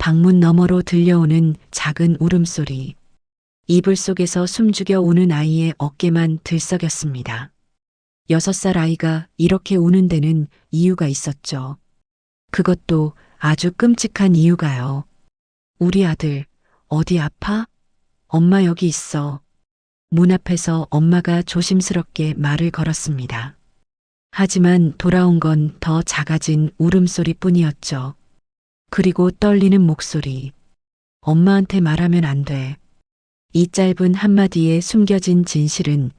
방문 너머로 들려오는 작은 울음소리. 이불 속에서 숨죽여 우는 아이의 어깨만 들썩였습니다. 6살 아이가 이렇게 우는 데는 이유가 있었죠. 그것도 아주 끔찍한 이유가요. 우리 아들, 어디 아파? 엄마 여기 있어. 문 앞에서 엄마가 조심스럽게 말을 걸었습니다. 하지만 돌아온 건 더 작아진 울음소리 뿐이었죠. 그리고 떨리는 목소리. 엄마한테 말하면 안 돼. 이 짧은 한마디에 숨겨진 진실은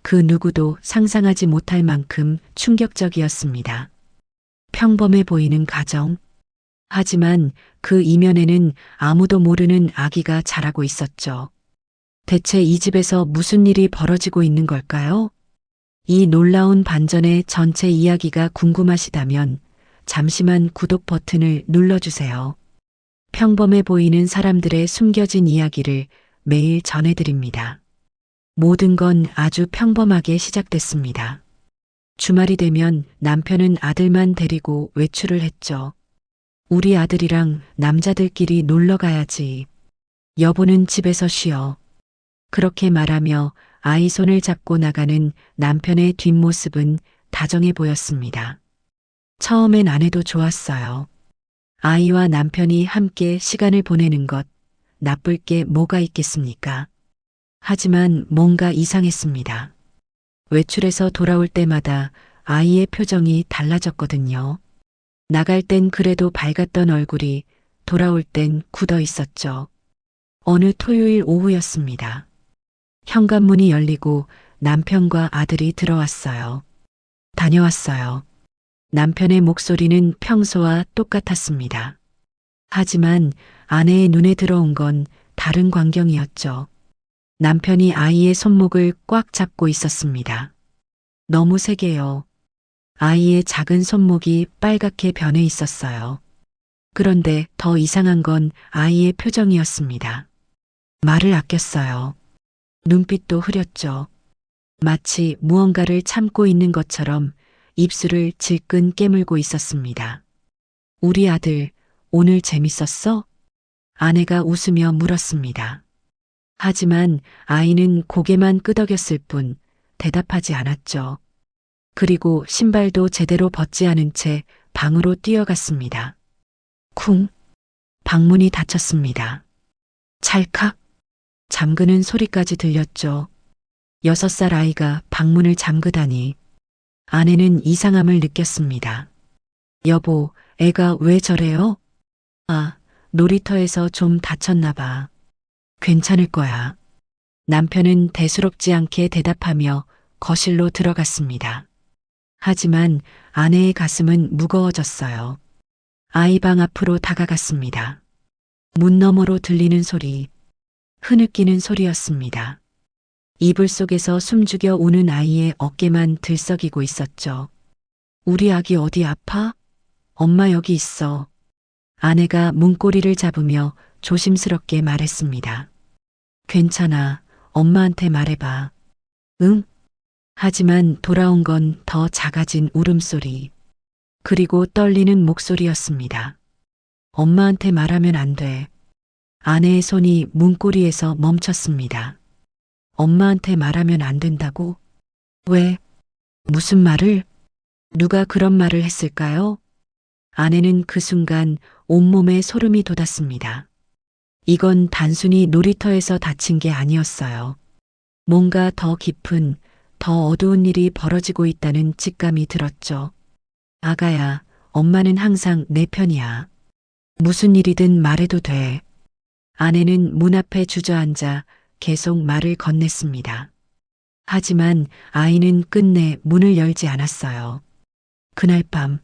그 누구도 상상하지 못할 만큼 충격적이었습니다. 평범해 보이는 가정. 하지만 그 이면에는 아무도 모르는 아기가 자라고 있었죠. 대체 이 집에서 무슨 일이 벌어지고 있는 걸까요? 이 놀라운 반전의 전체 이야기가 궁금하시다면 잠시만 구독 버튼을 눌러주세요. 평범해 보이는 사람들의 숨겨진 이야기를 매일 전해드립니다. 모든 건 아주 평범하게 시작됐습니다. 주말이 되면 남편은 아들만 데리고 외출을 했죠. 우리 아들이랑 남자들끼리 놀러 가야지. 여보는 집에서 쉬어. 그렇게 말하며 아이 손을 잡고 나가는 남편의 뒷모습은 다정해 보였습니다. 처음엔 안 해도 좋았어요. 아이와 남편이 함께 시간을 보내는 것, 나쁠 게 뭐가 있겠습니까? 하지만 뭔가 이상했습니다. 외출해서 돌아올 때마다 아이의 표정이 달라졌거든요. 나갈 땐 그래도 밝았던 얼굴이 돌아올 땐 굳어 있었죠. 어느 토요일 오후였습니다. 현관문이 열리고 남편과 아들이 들어왔어요. 다녀왔어요. 남편의 목소리는 평소와 똑같았습니다. 하지만 아내의 눈에 들어온 건 다른 광경이었죠. 남편이 아이의 손목을 꽉 잡고 있었습니다. 너무 세게요. 아이의 작은 손목이 빨갛게 변해 있었어요. 그런데 더 이상한 건 아이의 표정이었습니다. 말을 아꼈어요. 눈빛도 흐렸죠. 마치 무언가를 참고 있는 것처럼 입술을 질끈 깨물고 있었습니다. 우리 아들, 오늘 재밌었어? 아내가 웃으며 물었습니다. 하지만 아이는 고개만 끄덕였을 뿐 대답하지 않았죠. 그리고 신발도 제대로 벗지 않은 채 방으로 뛰어갔습니다. 쿵! 방문이 닫혔습니다. 찰칵! 잠그는 소리까지 들렸죠. 6살 아이가 방문을 잠그다니. 아내는 이상함을 느꼈습니다. 여보, 애가 왜 저래요? 아, 놀이터에서 좀 다쳤나 봐. 괜찮을 거야. 남편은 대수롭지 않게 대답하며 거실로 들어갔습니다. 하지만 아내의 가슴은 무거워졌어요. 아이 방 앞으로 다가갔습니다. 문 너머로 들리는 소리, 흐느끼는 소리였습니다. 이불 속에서 숨죽여 우는 아이의 어깨만 들썩이고 있었죠. 우리 아기 어디 아파? 엄마 여기 있어. 아내가 문고리를 잡으며 조심스럽게 말했습니다. 괜찮아. 엄마한테 말해봐. 응? 하지만 돌아온 건 더 작아진 울음소리. 그리고 떨리는 목소리였습니다. 엄마한테 말하면 안 돼. 아내의 손이 문고리에서 멈췄습니다. 엄마한테 말하면 안 된다고? 왜? 무슨 말을? 누가 그런 말을 했을까요? 아내는 그 순간 온몸에 소름이 돋았습니다. 이건 단순히 놀이터에서 다친 게 아니었어요. 뭔가 더 깊은, 더 어두운 일이 벌어지고 있다는 직감이 들었죠. 아가야, 엄마는 항상 내 편이야. 무슨 일이든 말해도 돼. 아내는 문 앞에 주저앉아 계속 말을 건넸습니다. 하지만 아이는 끝내 문을 열지 않았어요. 그날 밤,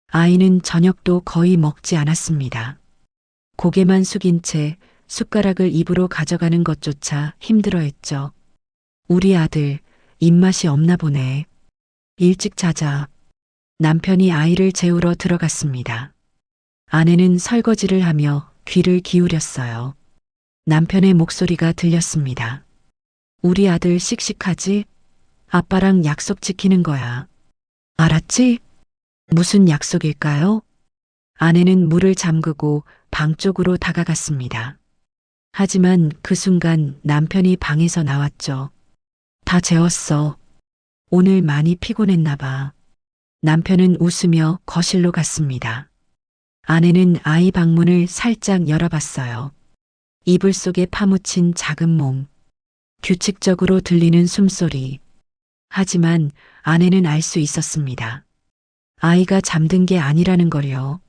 아이는 저녁도 거의 먹지 않았습니다. 고개만 숙인 채 숟가락을 입으로 가져가는 것조차 힘들어했죠. 우리 아들, 입맛이 없나 보네. 일찍 자자. 남편이 아이를 재우러 들어갔습니다. 아내는 설거지를 하며 귀를 기울였어요. 남편의 목소리가 들렸습니다. 우리 아들 씩씩하지? 아빠랑 약속 지키는 거야. 알았지? 무슨 약속일까요? 아내는 물을 잠그고 방 쪽으로 다가갔습니다. 하지만 그 순간 남편이 방에서 나왔죠. 다 재웠어. 오늘 많이 피곤했나 봐. 남편은 웃으며 거실로 갔습니다. 아내는 아이 방문을 살짝 열어봤어요. 이불 속에 파묻힌 작은 몸, 규칙적으로 들리는 숨소리. 하지만 아내는 알 수 있었습니다. 아이가 잠든 게 아니라는 걸요.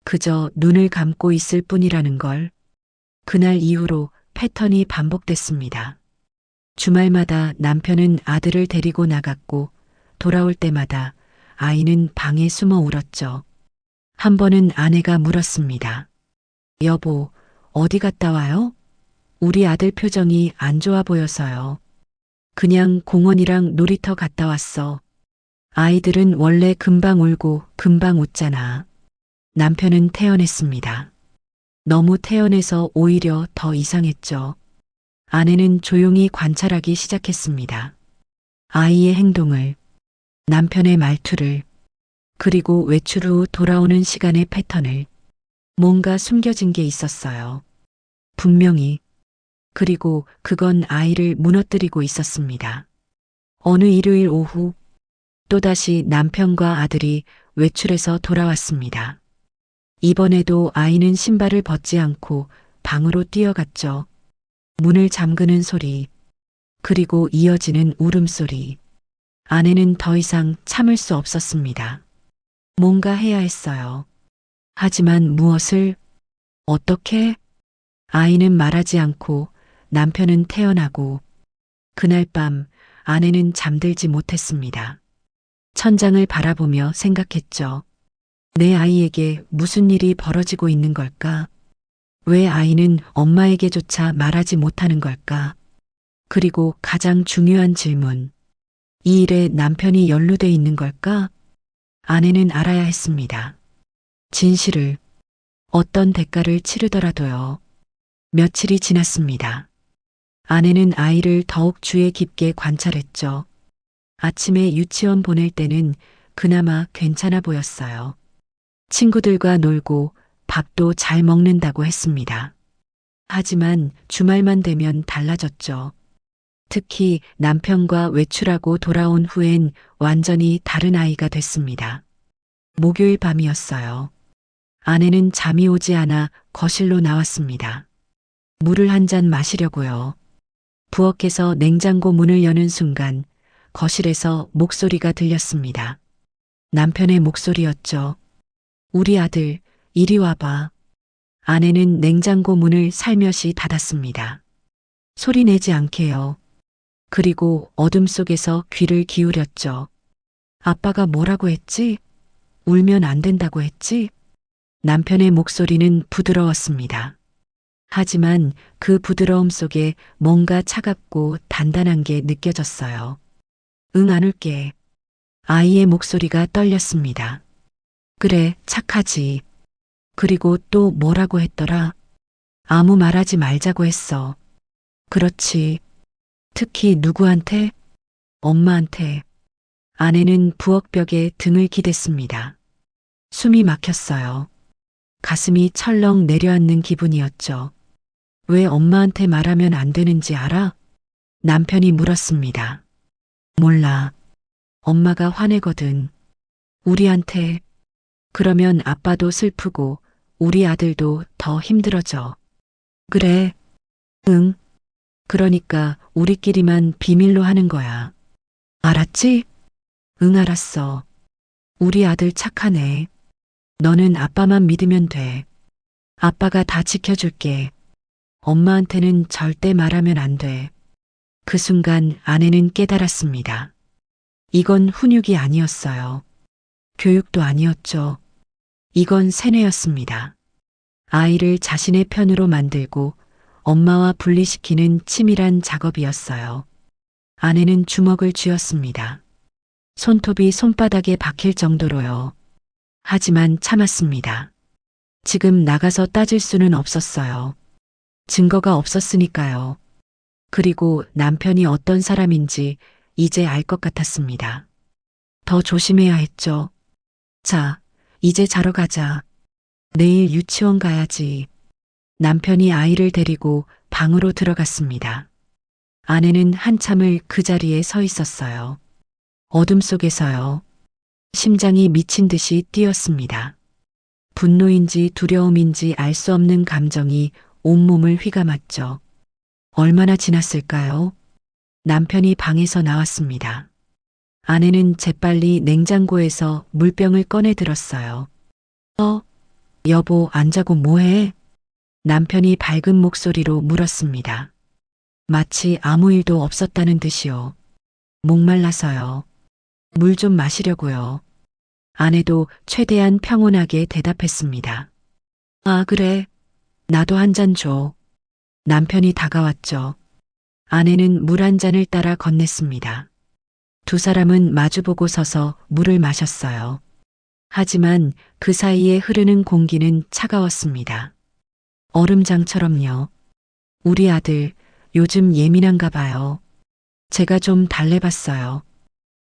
그저 눈을 감고 있을 뿐이라는 걸. 그날 이후로 패턴이 반복됐습니다. 주말마다 남편은 아들을 데리고 나갔고 돌아올 때마다 아이는 방에 숨어 울었죠. 한 번은 아내가 물었습니다. 여보, 어디 갔다 와요? 우리 아들 표정이 안 좋아 보여서요. 그냥 공원이랑 놀이터 갔다 왔어. 아이들은 원래 금방 울고 금방 웃잖아. 남편은 태연했습니다. 너무 태연해서 오히려 더 이상했죠. 아내는 조용히 관찰하기 시작했습니다. 아이의 행동을, 남편의 말투를, 그리고 외출 후 돌아오는 시간의 패턴을. 뭔가 숨겨진 게 있었어요. 분명히. 그리고 그건 아이를 무너뜨리고 있었습니다. 어느 일요일 오후 또다시 남편과 아들이 외출해서 돌아왔습니다. 이번에도 아이는 신발을 벗지 않고 방으로 뛰어갔죠. 문을 잠그는 소리, 그리고 이어지는 울음소리. 아내는 더 이상 참을 수 없었습니다. 뭔가 해야 했어요. 하지만 무엇을, 어떻게? 아이는 말하지 않고 남편은 태어나고 그날 밤 아내는 잠들지 못했습니다. 천장을 바라보며 생각했죠. 내 아이에게 무슨 일이 벌어지고 있는 걸까? 왜 아이는 엄마에게조차 말하지 못하는 걸까? 그리고 가장 중요한 질문. 이 일에 남편이 연루돼 있는 걸까? 아내는 알아야 했습니다. 진실을, 어떤 대가를 치르더라도요. 며칠이 지났습니다. 아내는 아이를 더욱 주의 깊게 관찰했죠. 아침에 유치원 보낼 때는 그나마 괜찮아 보였어요. 친구들과 놀고 밥도 잘 먹는다고 했습니다. 하지만 주말만 되면 달라졌죠. 특히 남편과 외출하고 돌아온 후엔 완전히 다른 아이가 됐습니다. 목요일 밤이었어요. 아내는 잠이 오지 않아 거실로 나왔습니다. 물을 한 잔 마시려고요. 부엌에서 냉장고 문을 여는 순간 거실에서 목소리가 들렸습니다. 남편의 목소리였죠. 우리 아들, 이리 와봐. 아내는 냉장고 문을 살며시 닫았습니다. 소리 내지 않게요. 그리고 어둠 속에서 귀를 기울였죠. 아빠가 뭐라고 했지? 울면 안 된다고 했지? 남편의 목소리는 부드러웠습니다. 하지만 그 부드러움 속에 뭔가 차갑고 단단한 게 느껴졌어요. 응, 안 울게. 아이의 목소리가 떨렸습니다. 그래, 착하지. 그리고 또 뭐라고 했더라? 아무 말하지 말자고 했어. 그렇지. 특히 누구한테? 엄마한테. 아내는 부엌벽에 등을 기댔습니다. 숨이 막혔어요. 가슴이 철렁 내려앉는 기분이었죠. 왜 엄마한테 말하면 안 되는지 알아? 남편이 물었습니다. 몰라. 엄마가 화내거든. 우리한테. 그러면 아빠도 슬프고 우리 아들도 더 힘들어져. 그래. 응. 그러니까 우리끼리만 비밀로 하는 거야. 알았지? 응, 알았어. 우리 아들 착하네. 너는 아빠만 믿으면 돼. 아빠가 다 지켜줄게. 엄마한테는 절대 말하면 안 돼. 그 순간 아내는 깨달았습니다. 이건 훈육이 아니었어요. 교육도 아니었죠. 이건 세뇌였습니다. 아이를 자신의 편으로 만들고 엄마와 분리시키는 치밀한 작업이었어요. 아내는 주먹을 쥐었습니다. 손톱이 손바닥에 박힐 정도로요. 하지만 참았습니다. 지금 나가서 따질 수는 없었어요. 증거가 없었으니까요. 그리고 남편이 어떤 사람인지 이제 알 것 같았습니다. 더 조심해야 했죠. 자, 이제 자러 가자. 내일 유치원 가야지. 남편이 아이를 데리고 방으로 들어갔습니다. 아내는 한참을 그 자리에 서 있었어요. 어둠 속에서요. 심장이 미친 듯이 뛰었습니다. 분노인지 두려움인지 알 수 없는 감정이 온몸을 휘감았죠. 얼마나 지났을까요? 남편이 방에서 나왔습니다. 아내는 재빨리 냉장고에서 물병을 꺼내 들었어요. 여보, 안 자고 뭐해? 남편이 밝은 목소리로 물었습니다. 마치 아무 일도 없었다는 듯이요. 목말라서요. 물 좀 마시려고요. 아내도 최대한 평온하게 대답했습니다. 아, 그래. 나도 한 잔 줘. 남편이 다가왔죠. 아내는 물 한 잔을 따라 건넸습니다. 두 사람은 마주보고 서서 물을 마셨어요. 하지만 그 사이에 흐르는 공기는 차가웠습니다. 얼음장처럼요. 우리 아들 요즘 예민한가 봐요. 제가 좀 달래봤어요.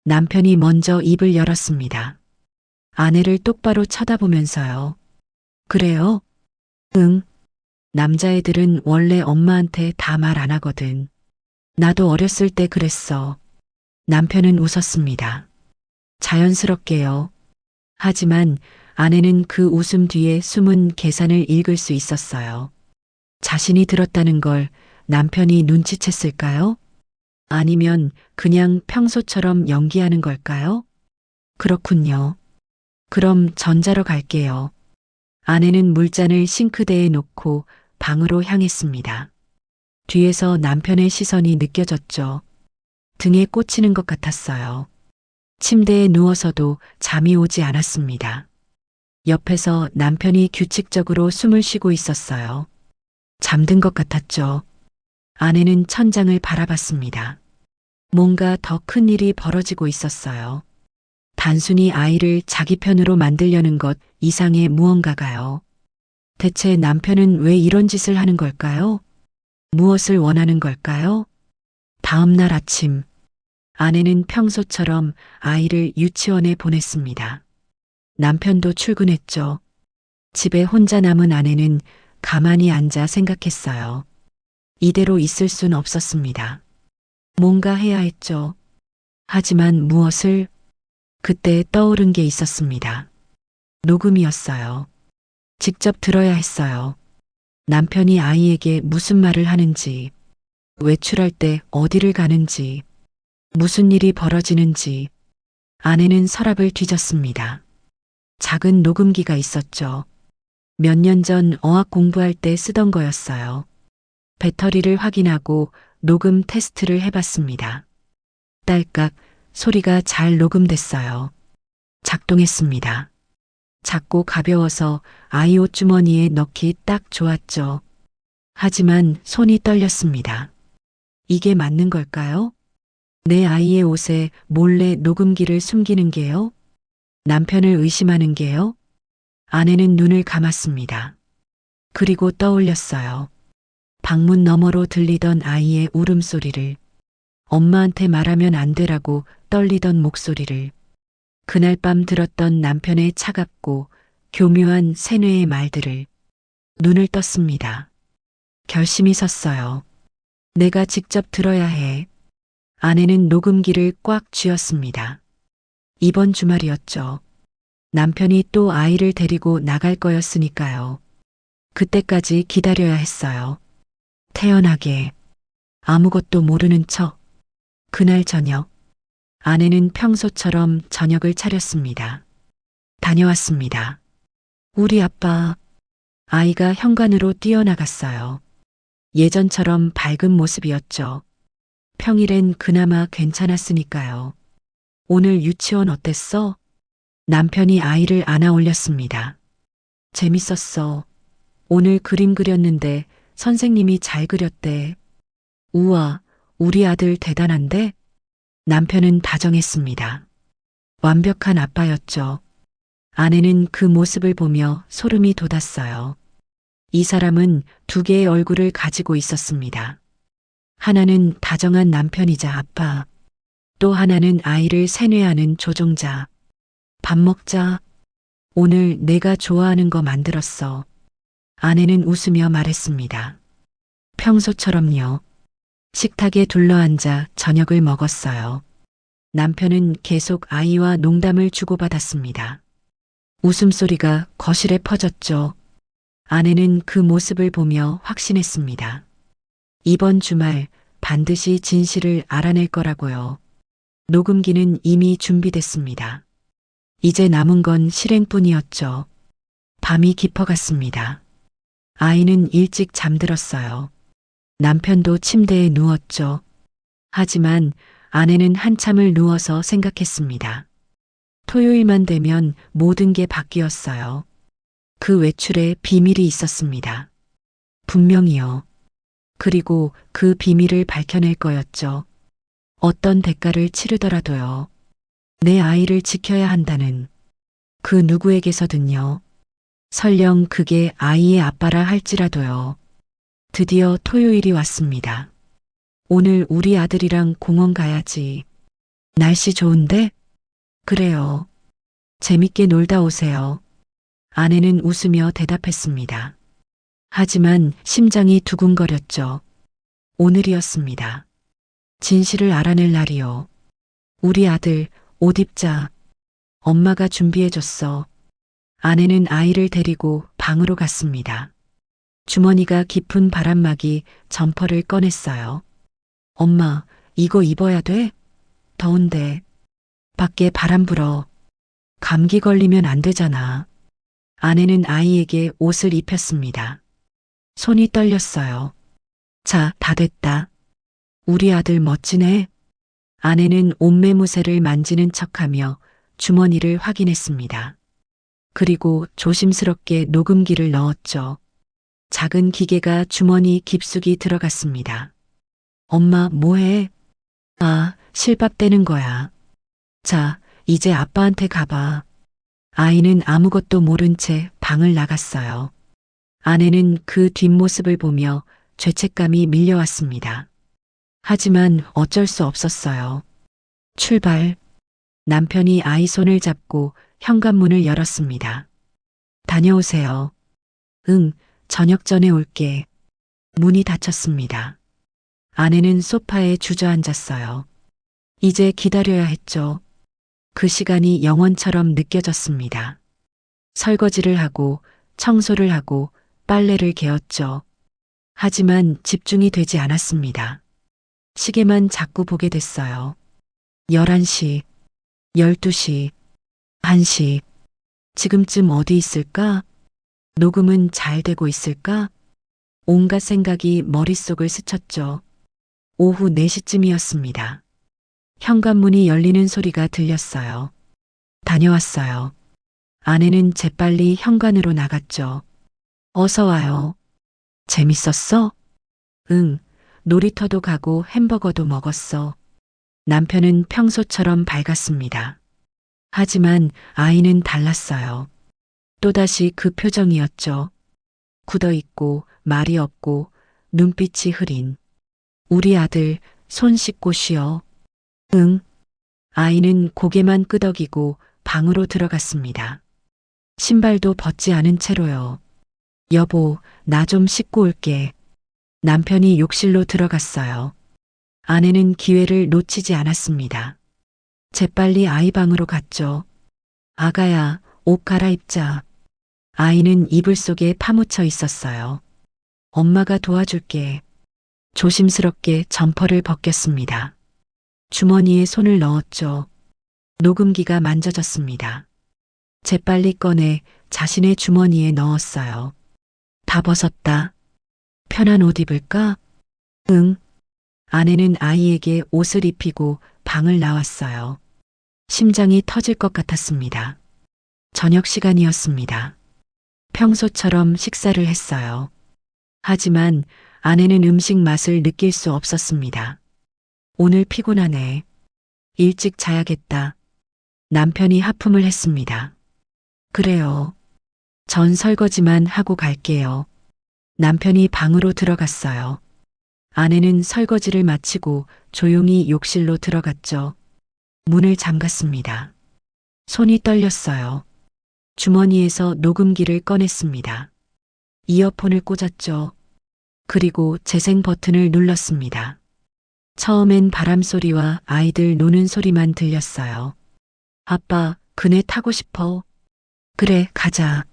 남편이 먼저 입을 열었습니다. 아내를 똑바로 쳐다보면서요. 그래요? 응. 남자애들은 원래 엄마한테 다 말 안 하거든. 나도 어렸을 때 그랬어. 남편은 웃었습니다. 자연스럽게요. 하지만 아내는 그 웃음 뒤에 숨은 계산을 읽을 수 있었어요. 자신이 들었다는 걸 남편이 눈치챘을까요? 아니면 그냥 평소처럼 연기하는 걸까요? 그렇군요. 그럼 전자러 갈게요. 아내는 물잔을 싱크대에 놓고 방으로 향했습니다. 뒤에서 남편의 시선이 느껴졌죠. 등에 꽂히는 것 같았어요. 침대에 누워서도 잠이 오지 않았습니다. 옆에서 남편이 규칙적으로 숨을 쉬고 있었어요. 잠든 것 같았죠. 아내는 천장을 바라봤습니다. 뭔가 더 큰 일이 벌어지고 있었어요. 단순히 아이를 자기 편으로 만들려는 것 이상의 무언가가요. 대체 남편은 왜 이런 짓을 하는 걸까요? 무엇을 원하는 걸까요? 다음 날 아침, 아내는 평소처럼 아이를 유치원에 보냈습니다. 남편도 출근했죠. 집에 혼자 남은 아내는 가만히 앉아 생각했어요. 이대로 있을 순 없었습니다. 뭔가 해야 했죠. 하지만 무엇을? 그때 떠오른 게 있었습니다. 녹음이었어요. 직접 들어야 했어요. 남편이 아이에게 무슨 말을 하는지, 외출할 때 어디를 가는지, 무슨 일이 벌어지는지. 아내는 서랍을 뒤졌습니다. 작은 녹음기가 있었죠. 몇 년 전 어학 공부할 때 쓰던 거였어요. 배터리를 확인하고 녹음 테스트를 해봤습니다. 딸깍 소리가 잘 녹음됐어요. 작동했습니다. 작고 가벼워서 아이 옷주머니에 넣기 딱 좋았죠. 하지만 손이 떨렸습니다. 이게 맞는 걸까요? 내 아이의 옷에 몰래 녹음기를 숨기는 게요? 남편을 의심하는 게요? 아내는 눈을 감았습니다. 그리고 떠올렸어요. 방문 너머로 들리던 아이의 울음소리를, 엄마한테 말하면 안 되라고 떨리던 목소리를, 그날 밤 들었던 남편의 차갑고 교묘한 세뇌의 말들을. 눈을 떴습니다. 결심이 섰어요. 내가 직접 들어야 해. 아내는 녹음기를 꽉 쥐었습니다. 이번 주말이었죠. 남편이 또 아이를 데리고 나갈 거였으니까요. 그때까지 기다려야 했어요. 태연하게, 아무것도 모르는 척. 그날 저녁, 아내는 평소처럼 저녁을 차렸습니다. 다녀왔습니다. 우리 아빠, 아이가 현관으로 뛰어나갔어요. 예전처럼 밝은 모습이었죠. 평일엔 그나마 괜찮았으니까요. 오늘 유치원 어땠어? 남편이 아이를 안아 올렸습니다. 재밌었어. 오늘 그림 그렸는데 선생님이 잘 그렸대. 우와, 우리 아들 대단한데? 남편은 다정했습니다. 완벽한 아빠였죠. 아내는 그 모습을 보며 소름이 돋았어요. 이 사람은 두 개의 얼굴을 가지고 있었습니다. 하나는 다정한 남편이자 아빠, 또 하나는 아이를 세뇌하는 조종자. 밥 먹자. 오늘 내가 좋아하는 거 만들었어. 아내는 웃으며 말했습니다. 평소처럼요. 식탁에 둘러앉아 저녁을 먹었어요. 남편은 계속 아이와 농담을 주고받았습니다. 웃음소리가 거실에 퍼졌죠. 아내는 그 모습을 보며 확신했습니다. 이번 주말 반드시 진실을 알아낼 거라고요. 녹음기는 이미 준비됐습니다. 이제 남은 건 실행뿐이었죠. 밤이 깊어갔습니다. 아이는 일찍 잠들었어요. 남편도 침대에 누웠죠. 하지만 아내는 한참을 누워서 생각했습니다. 토요일만 되면 모든 게 바뀌었어요. 그 외출에 비밀이 있었습니다. 분명히요. 그리고 그 비밀을 밝혀낼 거였죠. 어떤 대가를 치르더라도요. 내 아이를 지켜야 한다는 그 누구에게서든요. 설령 그게 아이의 아빠라 할지라도요. 드디어 토요일이 왔습니다. 오늘 우리 아들이랑 공원 가야지. 날씨 좋은데? 그래요. 재밌게 놀다 오세요. 아내는 웃으며 대답했습니다. 하지만 심장이 두근거렸죠. 오늘이었습니다. 진실을 알아낼 날이요. 우리 아들 옷 입자. 엄마가 준비해줬어. 아내는 아이를 데리고 방으로 갔습니다. 주머니가 깊은 바람막이 점퍼를 꺼냈어요. 엄마, 이거 입어야 돼? 더운데. 밖에 바람 불어. 감기 걸리면 안 되잖아. 아내는 아이에게 옷을 입혔습니다. 손이 떨렸어요. 자, 다 됐다. 우리 아들 멋지네. 아내는 옷매무새를 만지는 척하며 주머니를 확인했습니다. 그리고 조심스럽게 녹음기를 넣었죠. 작은 기계가 주머니 깊숙이 들어갔습니다. 엄마, 뭐해? 아, 실밥 떼는 거야. 자, 이제 아빠한테 가봐. 아이는 아무것도 모른 채 방을 나갔어요. 아내는 그 뒷모습을 보며 죄책감이 밀려왔습니다. 하지만 어쩔 수 없었어요. 출발. 남편이 아이 손을 잡고 현관문을 열었습니다. 다녀오세요. 응, 저녁 전에 올게. 문이 닫혔습니다. 아내는 소파에 주저앉았어요. 이제 기다려야 했죠. 그 시간이 영원처럼 느껴졌습니다. 설거지를 하고 청소를 하고 빨래를 개었죠. 하지만 집중이 되지 않았습니다. 시계만 자꾸 보게 됐어요. 11시, 12시, 1시. 지금쯤 어디 있을까? 녹음은 잘 되고 있을까? 온갖 생각이 머릿속을 스쳤죠. 오후 4시쯤이었습니다. 현관문이 열리는 소리가 들렸어요. 다녀왔어요. 아내는 재빨리 현관으로 나갔죠. 어서 와요. 재밌었어? 응, 놀이터도 가고 햄버거도 먹었어. 남편은 평소처럼 밝았습니다. 하지만 아이는 달랐어요. 또다시 그 표정이었죠. 굳어있고 말이 없고 눈빛이 흐린. 우리 아들 손 씻고 쉬어. 응. 아이는 고개만 끄덕이고 방으로 들어갔습니다. 신발도 벗지 않은 채로요. 여보, 나 좀 씻고 올게. 남편이 욕실로 들어갔어요. 아내는 기회를 놓치지 않았습니다. 재빨리 아이 방으로 갔죠. 아가야, 옷 갈아입자. 아이는 이불 속에 파묻혀 있었어요. 엄마가 도와줄게. 조심스럽게 점퍼를 벗겼습니다. 주머니에 손을 넣었죠. 녹음기가 만져졌습니다. 재빨리 꺼내 자신의 주머니에 넣었어요. 다 벗었다. 편한 옷 입을까? 응. 아내는 아이에게 옷을 입히고 방을 나왔어요. 심장이 터질 것 같았습니다. 저녁 시간이었습니다. 평소처럼 식사를 했어요. 하지만 아내는 음식 맛을 느낄 수 없었습니다. 오늘 피곤하네. 일찍 자야겠다. 남편이 하품을 했습니다. 그래요. 전 설거지만 하고 갈게요. 남편이 방으로 들어갔어요. 아내는 설거지를 마치고 조용히 욕실로 들어갔죠. 문을 잠갔습니다. 손이 떨렸어요. 주머니에서 녹음기를 꺼냈습니다. 이어폰을 꽂았죠. 그리고 재생 버튼을 눌렀습니다. 처음엔 바람소리와 아이들 노는 소리만 들렸어요. 아빠, 그네 타고 싶어. 그래, 가자.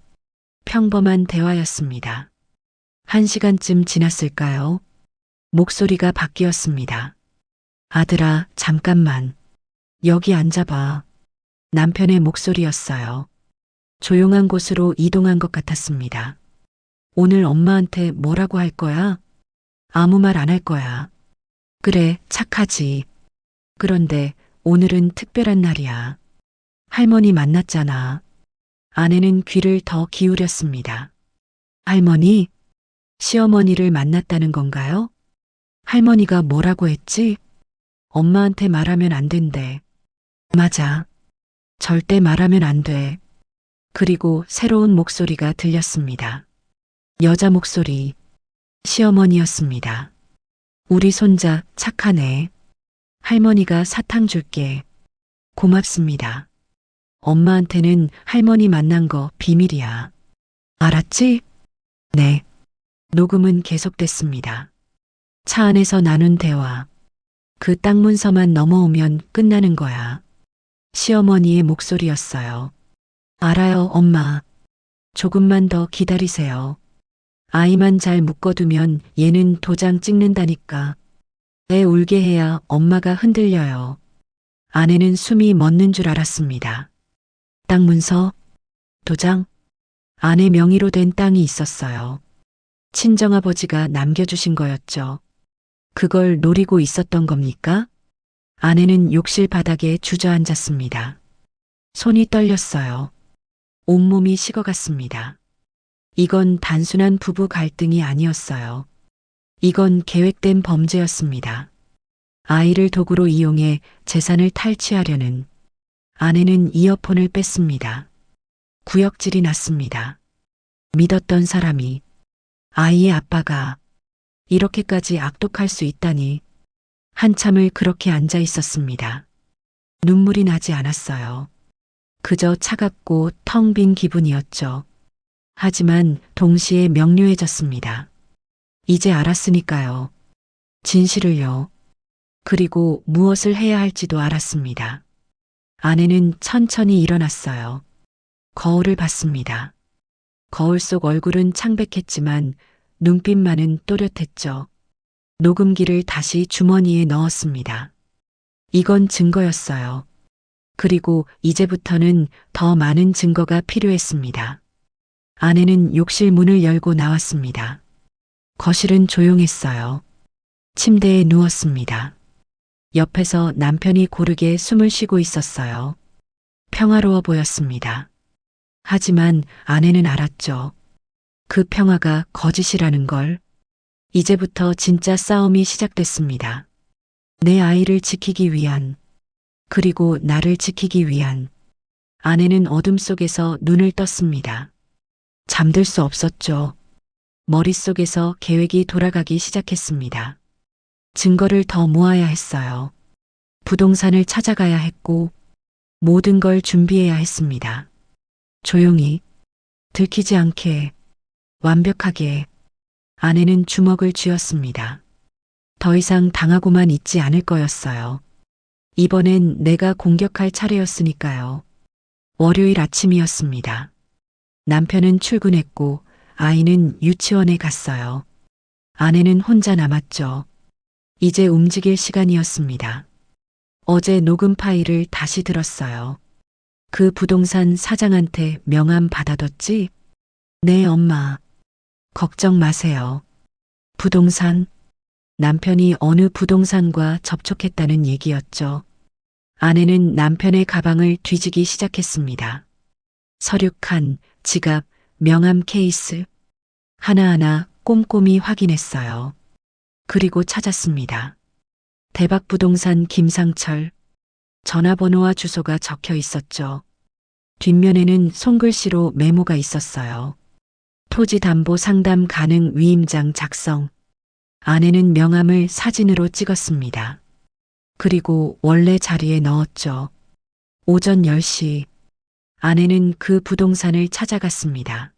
평범한 대화였습니다. 1시간쯤 지났을까요? 목소리가 바뀌었습니다. 아들아, 잠깐만. 여기 앉아봐. 남편의 목소리였어요. 조용한 곳으로 이동한 것 같았습니다. 오늘 엄마한테 뭐라고 할 거야? 아무 말 안 할 거야. 그래, 착하지. 그런데 오늘은 특별한 날이야. 할머니 만났잖아. 아내는 귀를 더 기울였습니다. 할머니? 시어머니를 만났다는 건가요? 할머니가 뭐라고 했지? 엄마한테 말하면 안 된대. 맞아. 절대 말하면 안 돼. 그리고 새로운 목소리가 들렸습니다. 여자 목소리. 시어머니였습니다. 우리 손자 착하네. 할머니가 사탕 줄게. 고맙습니다. 엄마한테는 할머니 만난 거 비밀이야. 알았지? 네. 녹음은 계속됐습니다. 차 안에서 나눈 대화. 그 딱 문서만 넘어오면 끝나는 거야. 시어머니의 목소리였어요. 알아요, 엄마. 조금만 더 기다리세요. 아이만 잘 묶어두면 얘는 도장 찍는다니까. 애 울게 해야 엄마가 흔들려요. 아내는 숨이 멎는 줄 알았습니다. 땅 문서? 도장? 아내 명의로 된 땅이 있었어요. 친정아버지가 남겨주신 거였죠. 그걸 노리고 있었던 겁니까? 아내는 욕실 바닥에 주저앉았습니다. 손이 떨렸어요. 온몸이 식어갔습니다. 이건 단순한 부부 갈등이 아니었어요. 이건 계획된 범죄였습니다. 아이를 도구로 이용해 재산을 탈취하려는. 아내는 이어폰을 뺐습니다. 구역질이 났습니다. 믿었던 사람이, 아이의 아빠가 이렇게까지 악독할 수 있다니. 한참을 그렇게 앉아 있었습니다. 눈물이 나지 않았어요. 그저 차갑고 텅 빈 기분이었죠. 하지만 동시에 명료해졌습니다. 이제 알았으니까요. 진실을요. 그리고 무엇을 해야 할지도 알았습니다. 아내는 천천히 일어났어요. 거울을 봤습니다. 거울 속 얼굴은 창백했지만 눈빛만은 또렷했죠. 녹음기를 다시 주머니에 넣었습니다. 이건 증거였어요. 그리고 이제부터는 더 많은 증거가 필요했습니다. 아내는 욕실 문을 열고 나왔습니다. 거실은 조용했어요. 침대에 누웠습니다. 옆에서 남편이 고르게 숨을 쉬고 있었어요. 평화로워 보였습니다. 하지만 아내는 알았죠. 그 평화가 거짓이라는 걸. 이제부터 진짜 싸움이 시작됐습니다. 내 아이를 지키기 위한, 그리고 나를 지키기 위한. 아내는 어둠 속에서 눈을 떴습니다. 잠들 수 없었죠. 머릿속에서 계획이 돌아가기 시작했습니다. 증거를 더 모아야 했어요. 부동산을 찾아가야 했고, 모든 걸 준비해야 했습니다. 조용히, 들키지 않게, 완벽하게. 아내는 주먹을 쥐었습니다. 더 이상 당하고만 있지 않을 거였어요. 이번엔 내가 공격할 차례였으니까요. 월요일 아침이었습니다. 남편은 출근했고 아이는 유치원에 갔어요. 아내는 혼자 남았죠. 이제 움직일 시간이었습니다. 어제 녹음 파일을 다시 들었어요. 그 부동산 사장한테 명함 받아뒀지? 네, 엄마. 걱정 마세요. 부동산? 남편이 어느 부동산과 접촉했다는 얘기였죠. 아내는 남편의 가방을 뒤지기 시작했습니다. 서류 칸, 지갑, 명함 케이스. 하나하나 꼼꼼히 확인했어요. 그리고 찾았습니다. 대박부동산 김상철. 전화번호와 주소가 적혀 있었죠. 뒷면에는 손글씨로 메모가 있었어요. 토지 담보 상담 가능 위임장 작성. 아내는 명함을 사진으로 찍었습니다. 그리고 원래 자리에 넣었죠. 오전 10시. 아내는 그 부동산을 찾아갔습니다.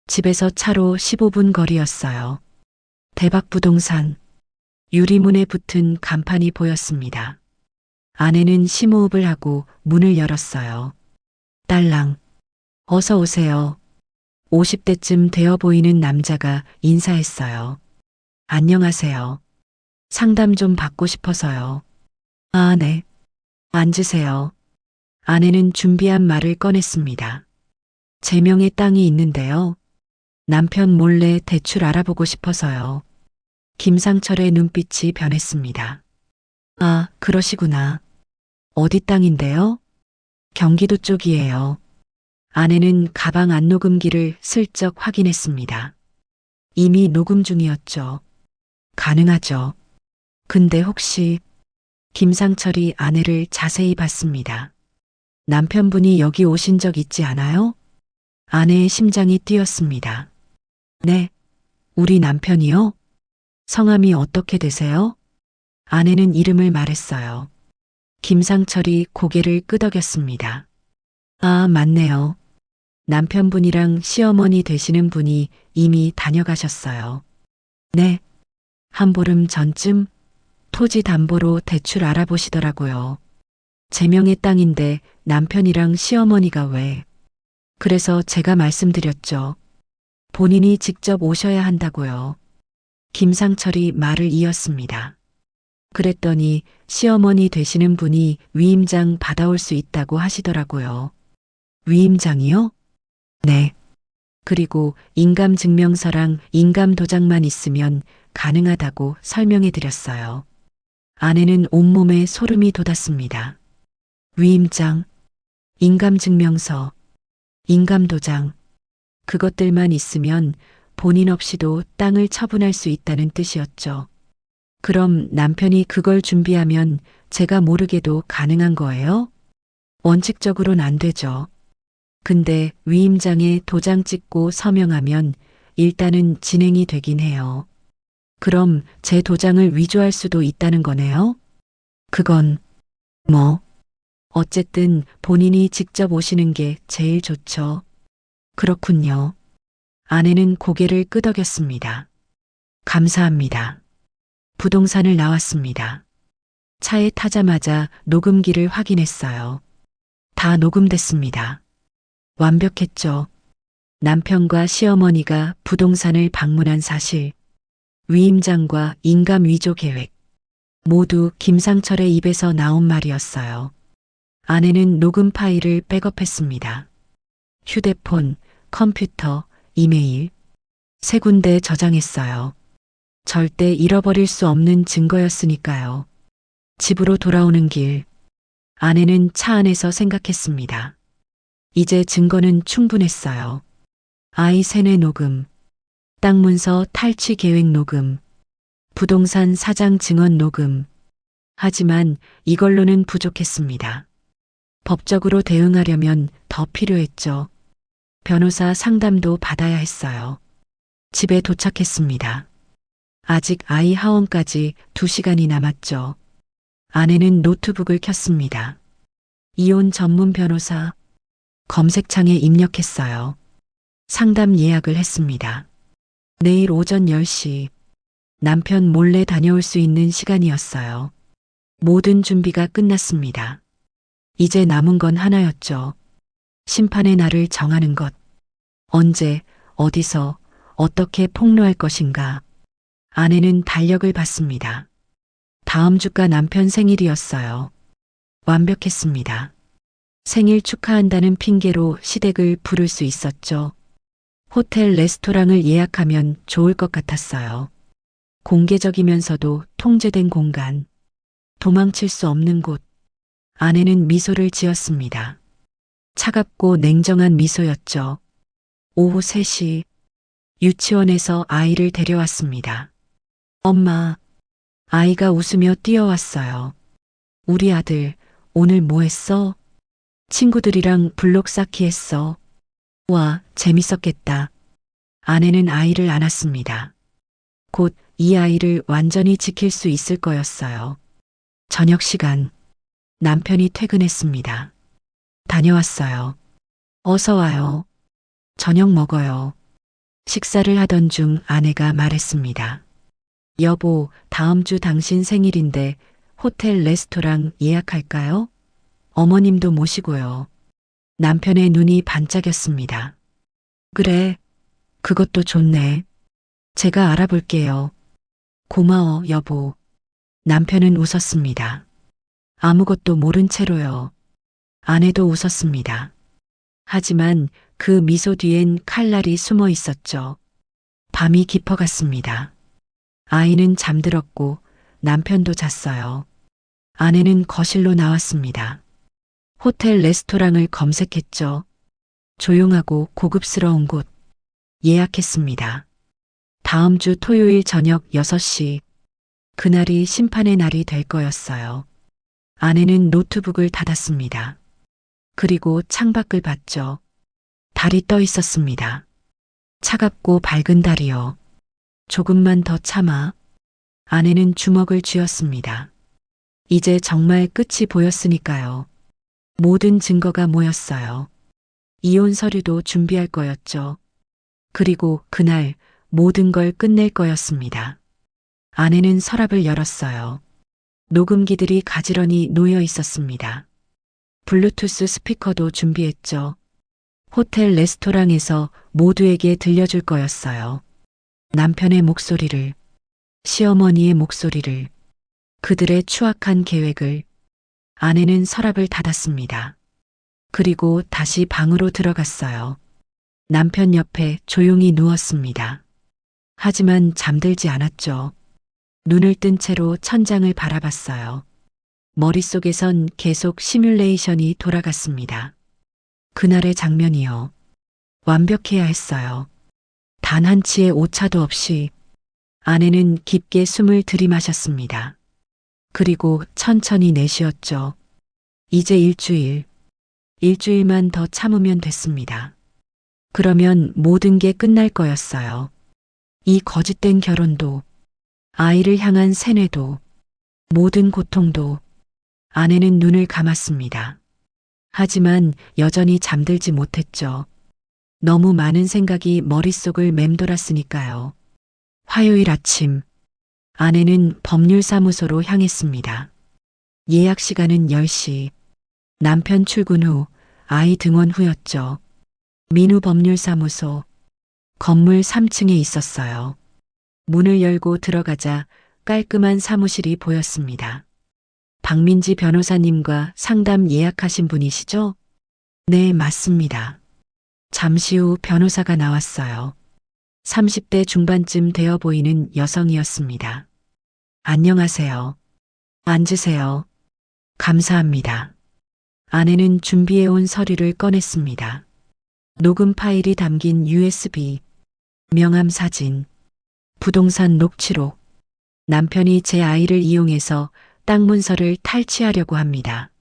집에서 차로 15분 거리였어요. 대박 부동산. 유리문에 붙은 간판이 보였습니다. 아내는 심호흡을 하고 문을 열었어요. 딸랑, 어서 오세요. 50대쯤 되어 보이는 남자가 인사했어요. 안녕하세요. 상담 좀 받고 싶어서요. 아, 네. 앉으세요. 아내는 준비한 말을 꺼냈습니다. 제 명의 땅이 있는데요. 남편 몰래 대출 알아보고 싶어서요. 김상철의 눈빛이 변했습니다. 아, 그러시구나. 어디 땅인데요? 경기도 쪽이에요. 아내는 가방 안 녹음기를 슬쩍 확인했습니다. 이미 녹음 중이었죠. 가능하죠. 근데 혹시 김상철이 아내를 자세히 봤습니다. 남편분이 여기 오신 적 있지 않아요? 아내의 심장이 뛰었습니다. 네. 우리 남편이요? 성함이 어떻게 되세요? 아내는 이름을 말했어요. 김상철이 고개를 끄덕였습니다. 아, 맞네요. 남편분이랑 시어머니 되시는 분이 이미 다녀가셨어요. 네. 한 보름 전쯤 토지 담보로 대출 알아보시더라고요. 제 명의 땅인데 남편이랑 시어머니가 왜? 그래서 제가 말씀드렸죠. 본인이 직접 오셔야 한다고요. 김상철이 말을 이었습니다. 그랬더니 시어머니 되시는 분이 위임장 받아올 수 있다고 하시더라고요. 위임장이요? 네. 그리고 인감증명서랑 인감도장만 있으면 가능하다고 설명해 드렸어요. 아내는 온몸에 소름이 돋았습니다. 위임장, 인감증명서, 인감도장, 그것들만 있으면 본인 없이도 땅을 처분할 수 있다는 뜻이었죠. 그럼 남편이 그걸 준비하면 제가 모르게도 가능한 거예요? 원칙적으로는 안 되죠. 근데 위임장에 도장 찍고 서명하면 일단은 진행이 되긴 해요. 그럼 제 도장을 위조할 수도 있다는 거네요? 그건 어쨌든 본인이 직접 오시는 게 제일 좋죠. 그렇군요. 아내는 고개를 끄덕였습니다. 감사합니다. 부동산을 나왔습니다. 차에 타자마자 녹음기를 확인했어요. 다 녹음됐습니다. 완벽했죠. 남편과 시어머니가 부동산을 방문한 사실, 위임장과 인감 위조 계획, 모두 김상철의 입에서 나온 말이었어요. 아내는 녹음 파일을 백업했습니다. 휴대폰, 컴퓨터, 이메일, 세 군데 저장했어요. 절대 잃어버릴 수 없는 증거였으니까요. 집으로 돌아오는 길, 아내는 차 안에서 생각했습니다. 이제 증거는 충분했어요. 아이 세뇌 녹음, 땅 문서 탈취 계획 녹음, 부동산 사장 증언 녹음. 하지만 이걸로는 부족했습니다. 법적으로 대응하려면 더 필요했죠. 변호사 상담도 받아야 했어요. 집에 도착했습니다. 아직 아이 하원까지 2시간이 남았죠. 아내는 노트북을 켰습니다. 이혼 전문 변호사 검색창에 입력했어요. 상담 예약을 했습니다. 내일 오전 10시 남편 몰래 다녀올 수 있는 시간이었어요. 모든 준비가 끝났습니다. 이제 남은 건 하나였죠. 심판의 날을 정하는 것. 언제, 어디서, 어떻게 폭로할 것인가. 아내는 달력을 봤습니다. 다음 주가 남편 생일이었어요. 완벽했습니다. 생일 축하한다는 핑계로 시댁을 부를 수 있었죠. 호텔 레스토랑을 예약하면 좋을 것 같았어요. 공개적이면서도 통제된 공간. 도망칠 수 없는 곳. 아내는 미소를 지었습니다. 차갑고 냉정한 미소였죠. 오후 3시 유치원에서 아이를 데려왔습니다. 엄마, 아이가 웃으며 뛰어왔어요. 우리 아들 오늘 뭐 했어? 친구들이랑 블록 쌓기 했어. 와, 재밌었겠다. 아내는 아이를 안았습니다. 곧 이 아이를 완전히 지킬 수 있을 거였어요. 저녁 시간 남편이 퇴근했습니다. 다녀왔어요. 어서 와요. 저녁 먹어요. 식사를 하던 중 아내가 말했습니다. 여보, 다음 주 당신 생일인데 호텔 레스토랑 예약할까요? 어머님도 모시고요. 남편의 눈이 반짝였습니다. 그래, 그것도 좋네. 제가 알아볼게요. 고마워, 여보. 남편은 웃었습니다. 아무것도 모른 채로요. 아내도 웃었습니다. 하지만 그 미소 뒤엔 칼날이 숨어 있었죠. 밤이 깊어갔습니다. 아이는 잠들었고 남편도 잤어요. 아내는 거실로 나왔습니다. 호텔 레스토랑을 검색했죠. 조용하고 고급스러운 곳 예약했습니다. 다음 주 토요일 저녁 6시. 그날이 심판의 날이 될 거였어요. 아내는 노트북을 닫았습니다. 그리고 창밖을 봤죠. 달이 떠 있었습니다. 차갑고 밝은 달이요. 조금만 더 참아. 아내는 주먹을 쥐었습니다. 이제 정말 끝이 보였으니까요. 모든 증거가 모였어요. 이혼 서류도 준비할 거였죠. 그리고 그날 모든 걸 끝낼 거였습니다. 아내는 서랍을 열었어요. 녹음기들이 가지런히 놓여 있었습니다. 블루투스 스피커도 준비했죠. 호텔 레스토랑에서 모두에게 들려줄 거였어요. 남편의 목소리를, 시어머니의 목소리를, 그들의 추악한 계획을. 아내는 서랍을 닫았습니다. 그리고 다시 방으로 들어갔어요. 남편 옆에 조용히 누웠습니다. 하지만 잠들지 않았죠. 눈을 뜬 채로 천장을 바라봤어요. 머릿속에선 계속 시뮬레이션이 돌아갔습니다. 그날의 장면이요. 완벽해야 했어요. 단 한 치의 오차도 없이. 아내는 깊게 숨을 들이마셨습니다. 그리고 천천히 내쉬었죠. 이제 일주일만 더 참으면 됐습니다. 그러면 모든 게 끝날 거였어요. 이 거짓된 결혼도, 아이를 향한 세뇌도, 모든 고통도. 아내는 눈을 감았습니다. 하지만 여전히 잠들지 못했죠. 너무 많은 생각이 머릿속을 맴돌았으니까요. 화요일 아침, 아내는 법률사무소로 향했습니다. 예약 시간은 10시. 남편 출근 후, 아이 등원 후였죠. 민우 법률사무소. 건물 3층에 있었어요. 문을 열고 들어가자 깔끔한 사무실이 보였습니다. 박민지 변호사님과 상담 예약하신 분이시죠? 네, 맞습니다. 잠시 후 변호사가 나왔어요. 30대 중반쯤 되어 보이는 여성이었습니다. 안녕하세요. 앉으세요. 감사합니다. 아내는 준비해온 서류를 꺼냈습니다. 녹음 파일이 담긴 USB, 명함 사진, 부동산 녹취록. 남편이 제 아이를 이용해서 땅 문서를 탈취하려고 합니다.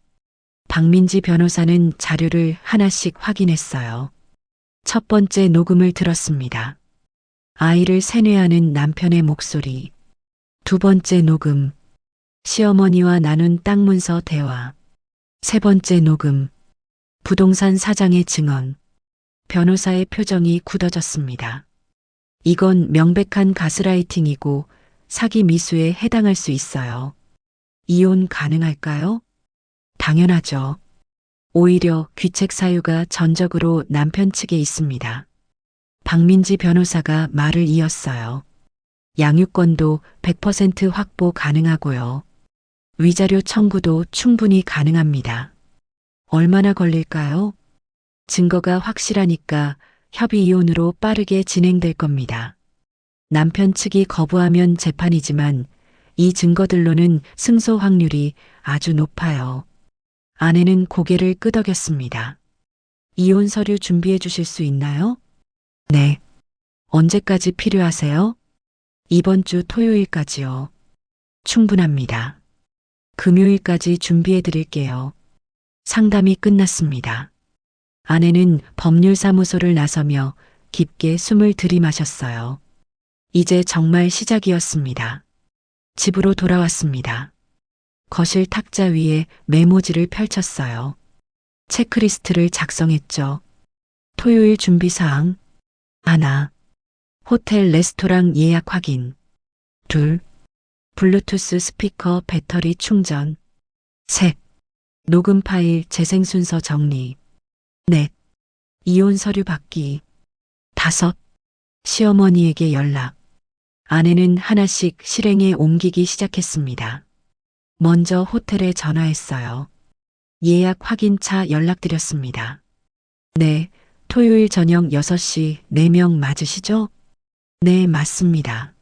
박민지 변호사는 자료를 하나씩 확인했어요. 첫 번째 녹음을 들었습니다. 아이를 세뇌하는 남편의 목소리. 두 번째 녹음. 시어머니와 나눈 땅 문서 대화. 세 번째 녹음. 부동산 사장의 증언. 변호사의 표정이 굳어졌습니다. 이건 명백한 가스라이팅이고 사기 미수에 해당할 수 있어요. 이혼 가능할까요? 당연하죠. 오히려 귀책 사유가 전적으로 남편 측에 있습니다. 박민지 변호사가 말을 이었어요. 양육권도 100% 확보 가능하고요. 위자료 청구도 충분히 가능합니다. 얼마나 걸릴까요? 증거가 확실하니까 협의 이혼으로 빠르게 진행될 겁니다. 남편 측이 거부하면 재판이지만 이 증거들로는 승소 확률이 아주 높아요. 아내는 고개를 끄덕였습니다. 이혼 서류 준비해 주실 수 있나요? 네. 언제까지 필요하세요? 이번 주 토요일까지요. 충분합니다. 금요일까지 준비해 드릴게요. 상담이 끝났습니다. 아내는 법률사무소를 나서며 깊게 숨을 들이마셨어요. 이제 정말 시작이었습니다. 집으로 돌아왔습니다. 거실 탁자 위에 메모지를 펼쳤어요. 체크리스트를 작성했죠. 토요일 준비사항. 하나. 호텔 레스토랑 예약 확인. 둘. 블루투스 스피커 배터리 충전. 셋. 녹음 파일 재생 순서 정리. 넷. 이혼 서류 받기. 다섯. 시어머니에게 연락. 아내는 하나씩 실행에 옮기기 시작했습니다. 먼저 호텔에 전화했어요. 예약 확인차 연락드렸습니다. 네, 토요일 저녁 6시 4명 맞으시죠? 네, 맞습니다.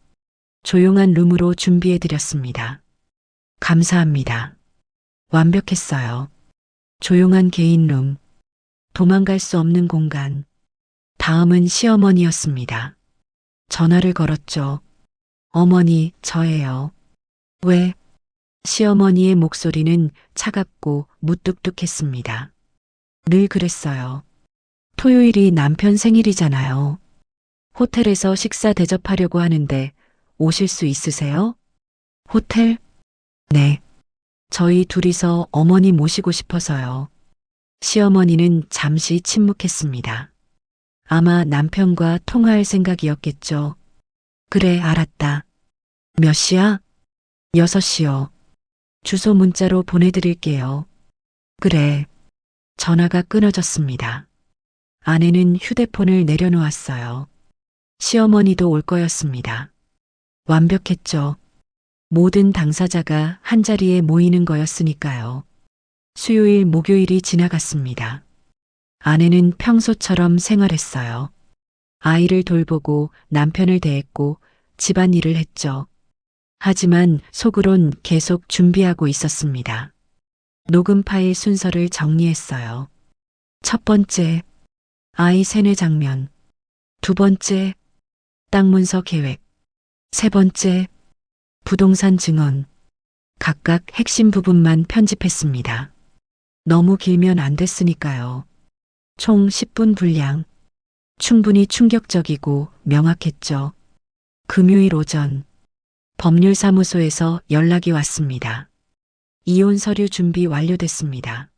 조용한 룸으로 준비해드렸습니다. 감사합니다. 완벽했어요. 조용한 개인 룸. 도망갈 수 없는 공간. 다음은 시어머니였습니다. 전화를 걸었죠. 어머니, 저예요. 왜? 시어머니의 목소리는 차갑고 무뚝뚝했습니다. 늘 그랬어요. 토요일이 남편 생일이잖아요. 호텔에서 식사 대접하려고 하는데 오실 수 있으세요? 호텔? 네. 저희 둘이서 어머니 모시고 싶어서요. 시어머니는 잠시 침묵했습니다. 아마 남편과 통화할 생각이었겠죠. 그래, 알았다. 몇 시야? 6시요. 주소 문자로 보내드릴게요. 그래. 전화가 끊어졌습니다. 아내는 휴대폰을 내려놓았어요. 시어머니도 올 거였습니다. 완벽했죠. 모든 당사자가 한자리에 모이는 거였으니까요. 수요일, 목요일이 지나갔습니다. 아내는 평소처럼 생활했어요. 아이를 돌보고 남편을 대했고 집안일을 했죠. 하지만 속으론 계속 준비하고 있었습니다. 녹음 파일 순서를 정리했어요. 첫 번째, 아이 세뇌 장면. 두 번째, 땅 문서 계획. 세 번째, 부동산 증언. 각각 핵심 부분만 편집했습니다. 너무 길면 안 됐으니까요. 총 10분 분량. 충분히 충격적이고 명확했죠. 금요일 오전, 법률사무소에서 연락이 왔습니다. 이혼 서류 준비 완료됐습니다.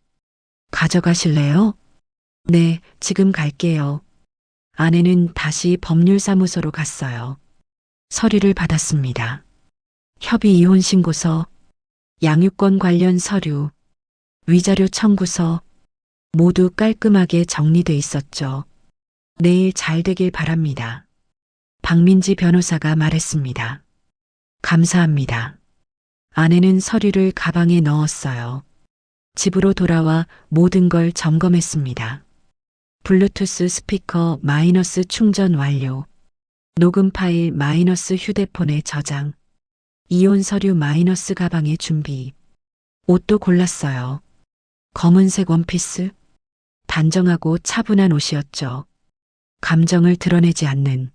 가져가실래요? 네, 지금 갈게요. 아내는 다시 법률사무소로 갔어요. 서류를 받았습니다. 협의 이혼 신고서, 양육권 관련 서류, 위자료 청구서 모두 깔끔하게 정리돼 있었죠. 내일 잘 되길 바랍니다. 박민지 변호사가 말했습니다. 감사합니다. 아내는 서류를 가방에 넣었어요. 집으로 돌아와 모든 걸 점검했습니다. 블루투스 스피커 마이너스 충전 완료. 녹음 파일 마이너스 휴대폰에 저장. 이혼 서류 마이너스 가방에 준비. 옷도 골랐어요. 검은색 원피스. 단정하고 차분한 옷이었죠. 감정을 드러내지 않는.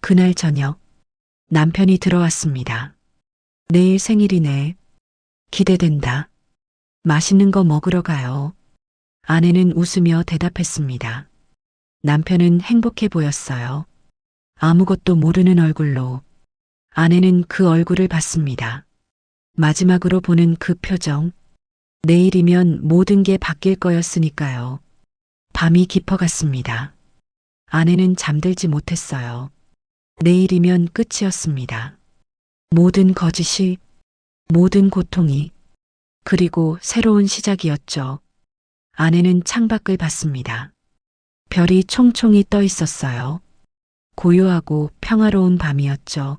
그날 저녁 남편이 들어왔습니다. 내일 생일이네. 기대된다. 맛있는 거 먹으러 가요. 아내는 웃으며 대답했습니다. 남편은 행복해 보였어요. 아무것도 모르는 얼굴로. 아내는 그 얼굴을 봤습니다. 마지막으로 보는 그 표정. 내일이면 모든 게 바뀔 거였으니까요. 밤이 깊어갔습니다. 아내는 잠들지 못했어요. 내일이면 끝이었습니다. 모든 거짓이, 모든 고통이, 그리고 새로운 시작이었죠. 아내는 창밖을 봤습니다. 별이 총총히 떠 있었어요. 고요하고 평화로운 밤이었죠.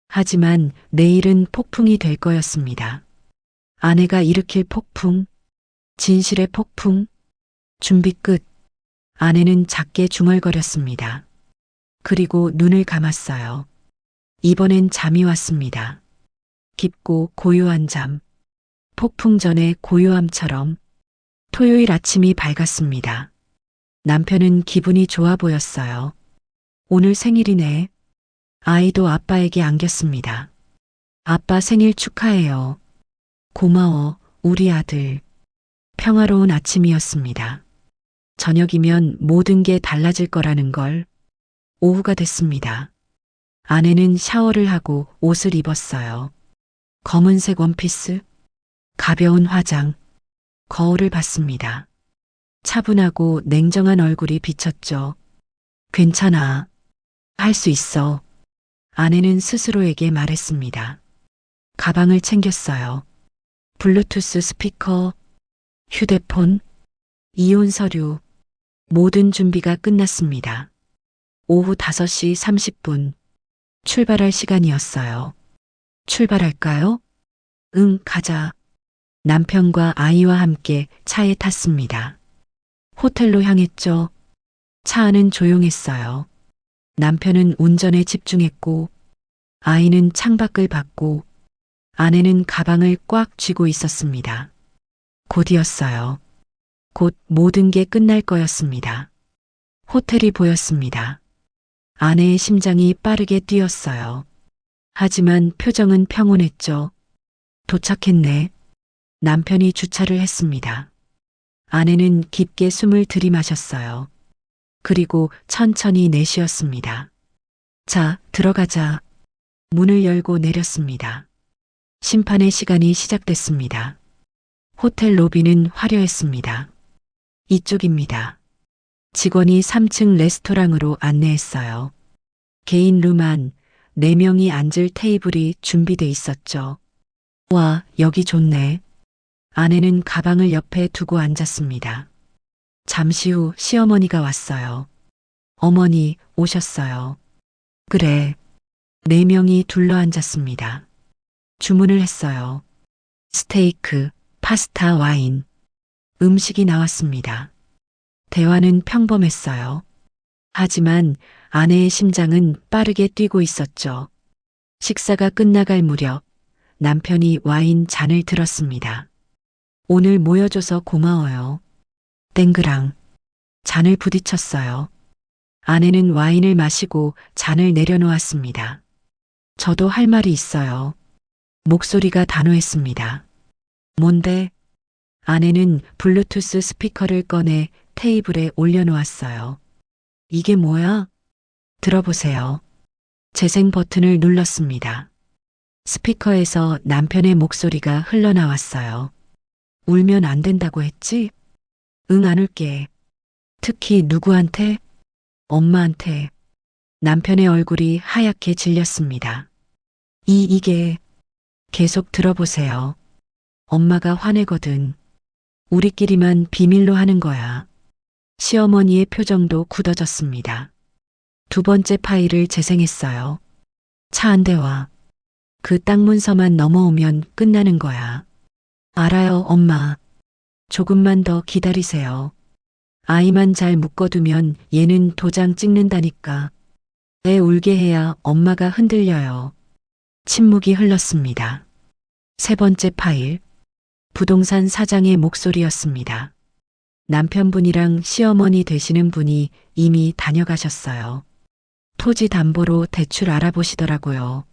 하지만 내일은 폭풍이 될 거였습니다. 아내가 일으킬 폭풍, 진실의 폭풍, 준비 끝. 아내는 작게 중얼거렸습니다. 그리고 눈을 감았어요. 이번엔 잠이 왔습니다. 깊고 고요한 잠. 폭풍 전의 고요함처럼. 토요일 아침이 밝았습니다. 남편은 기분이 좋아 보였어요. 오늘 생일이네. 아이도 아빠에게 안겼습니다. 아빠 생일 축하해요. 고마워, 우리 아들. 평화로운 아침이었습니다. 저녁이면 모든 게 달라질 거라는 걸. 오후가 됐습니다. 아내는 샤워를 하고 옷을 입었어요. 검은색 원피스, 가벼운 화장, 거울을 봤습니다. 차분하고 냉정한 얼굴이 비쳤죠. 괜찮아. 할 수 있어. 아내는 스스로에게 말했습니다. 가방을 챙겼어요. 블루투스 스피커, 휴대폰, 이혼 서류, 모든 준비가 끝났습니다. 오후 5시 30분, 출발할 시간이었어요. 출발할까요? 응, 가자. 남편과 아이와 함께 차에 탔습니다. 호텔로 향했죠. 차 안은 조용했어요. 남편은 운전에 집중했고, 아이는 창밖을 봤고, 아내는 가방을 꽉 쥐고 있었습니다. 곧이었어요. 곧 모든 게 끝날 거였습니다. 호텔이 보였습니다. 아내의 심장이 빠르게 뛰었어요. 하지만 표정은 평온했죠. 도착했네. 남편이 주차를 했습니다. 아내는 깊게 숨을 들이마셨어요. 그리고 천천히 내쉬었습니다. 자, 들어가자. 문을 열고 내렸습니다. 심판의 시간이 시작됐습니다. 호텔 로비는 화려했습니다. 이쪽입니다. 직원이 3층 레스토랑으로 안내했어요. 개인 룸 안 4명이 앉을 테이블이 준비돼 있었죠. 와, 여기 좋네. 아내는 가방을 옆에 두고 앉았습니다. 잠시 후 시어머니가 왔어요. 어머니 오셨어요. 그래. 4명이 둘러앉았습니다. 주문을 했어요. 스테이크, 파스타, 와인. 음식이 나왔습니다. 대화는 평범했어요. 하지만 아내의 심장은 빠르게 뛰고 있었죠. 식사가 끝나갈 무렵 남편이 와인 잔을 들었습니다. 오늘 모여줘서 고마워요. 땡그랑. 잔을 부딪혔어요. 아내는 와인을 마시고 잔을 내려놓았습니다. 저도 할 말이 있어요. 목소리가 단호했습니다. 뭔데? 아내는 블루투스 스피커를 꺼내 테이블에 올려놓았어요. 이게 뭐야? 들어보세요. 재생 버튼을 눌렀습니다. 스피커에서 남편의 목소리가 흘러나왔어요. 울면 안 된다고 했지? 응, 안 울게. 특히 누구한테? 엄마한테. 남편의 얼굴이 하얗게 질렸습니다. 이게. 계속 들어보세요. 엄마가 화내거든. 우리끼리만 비밀로 하는 거야. 시어머니의 표정도 굳어졌습니다. 2번째 파일을 재생했어요. 차 한 대와 그 땅 문서만 넘어오면 끝나는 거야. 알아요, 엄마. 조금만 더 기다리세요. 아이만 잘 묶어두면 얘는 도장 찍는다니까. 애 울게 해야 엄마가 흔들려요. 침묵이 흘렀습니다. 3번째 파일. 부동산 사장의 목소리였습니다. 남편분이랑 시어머니 되시는 분이 이미 다녀가셨어요. 토지 담보로 대출 알아보시더라고요.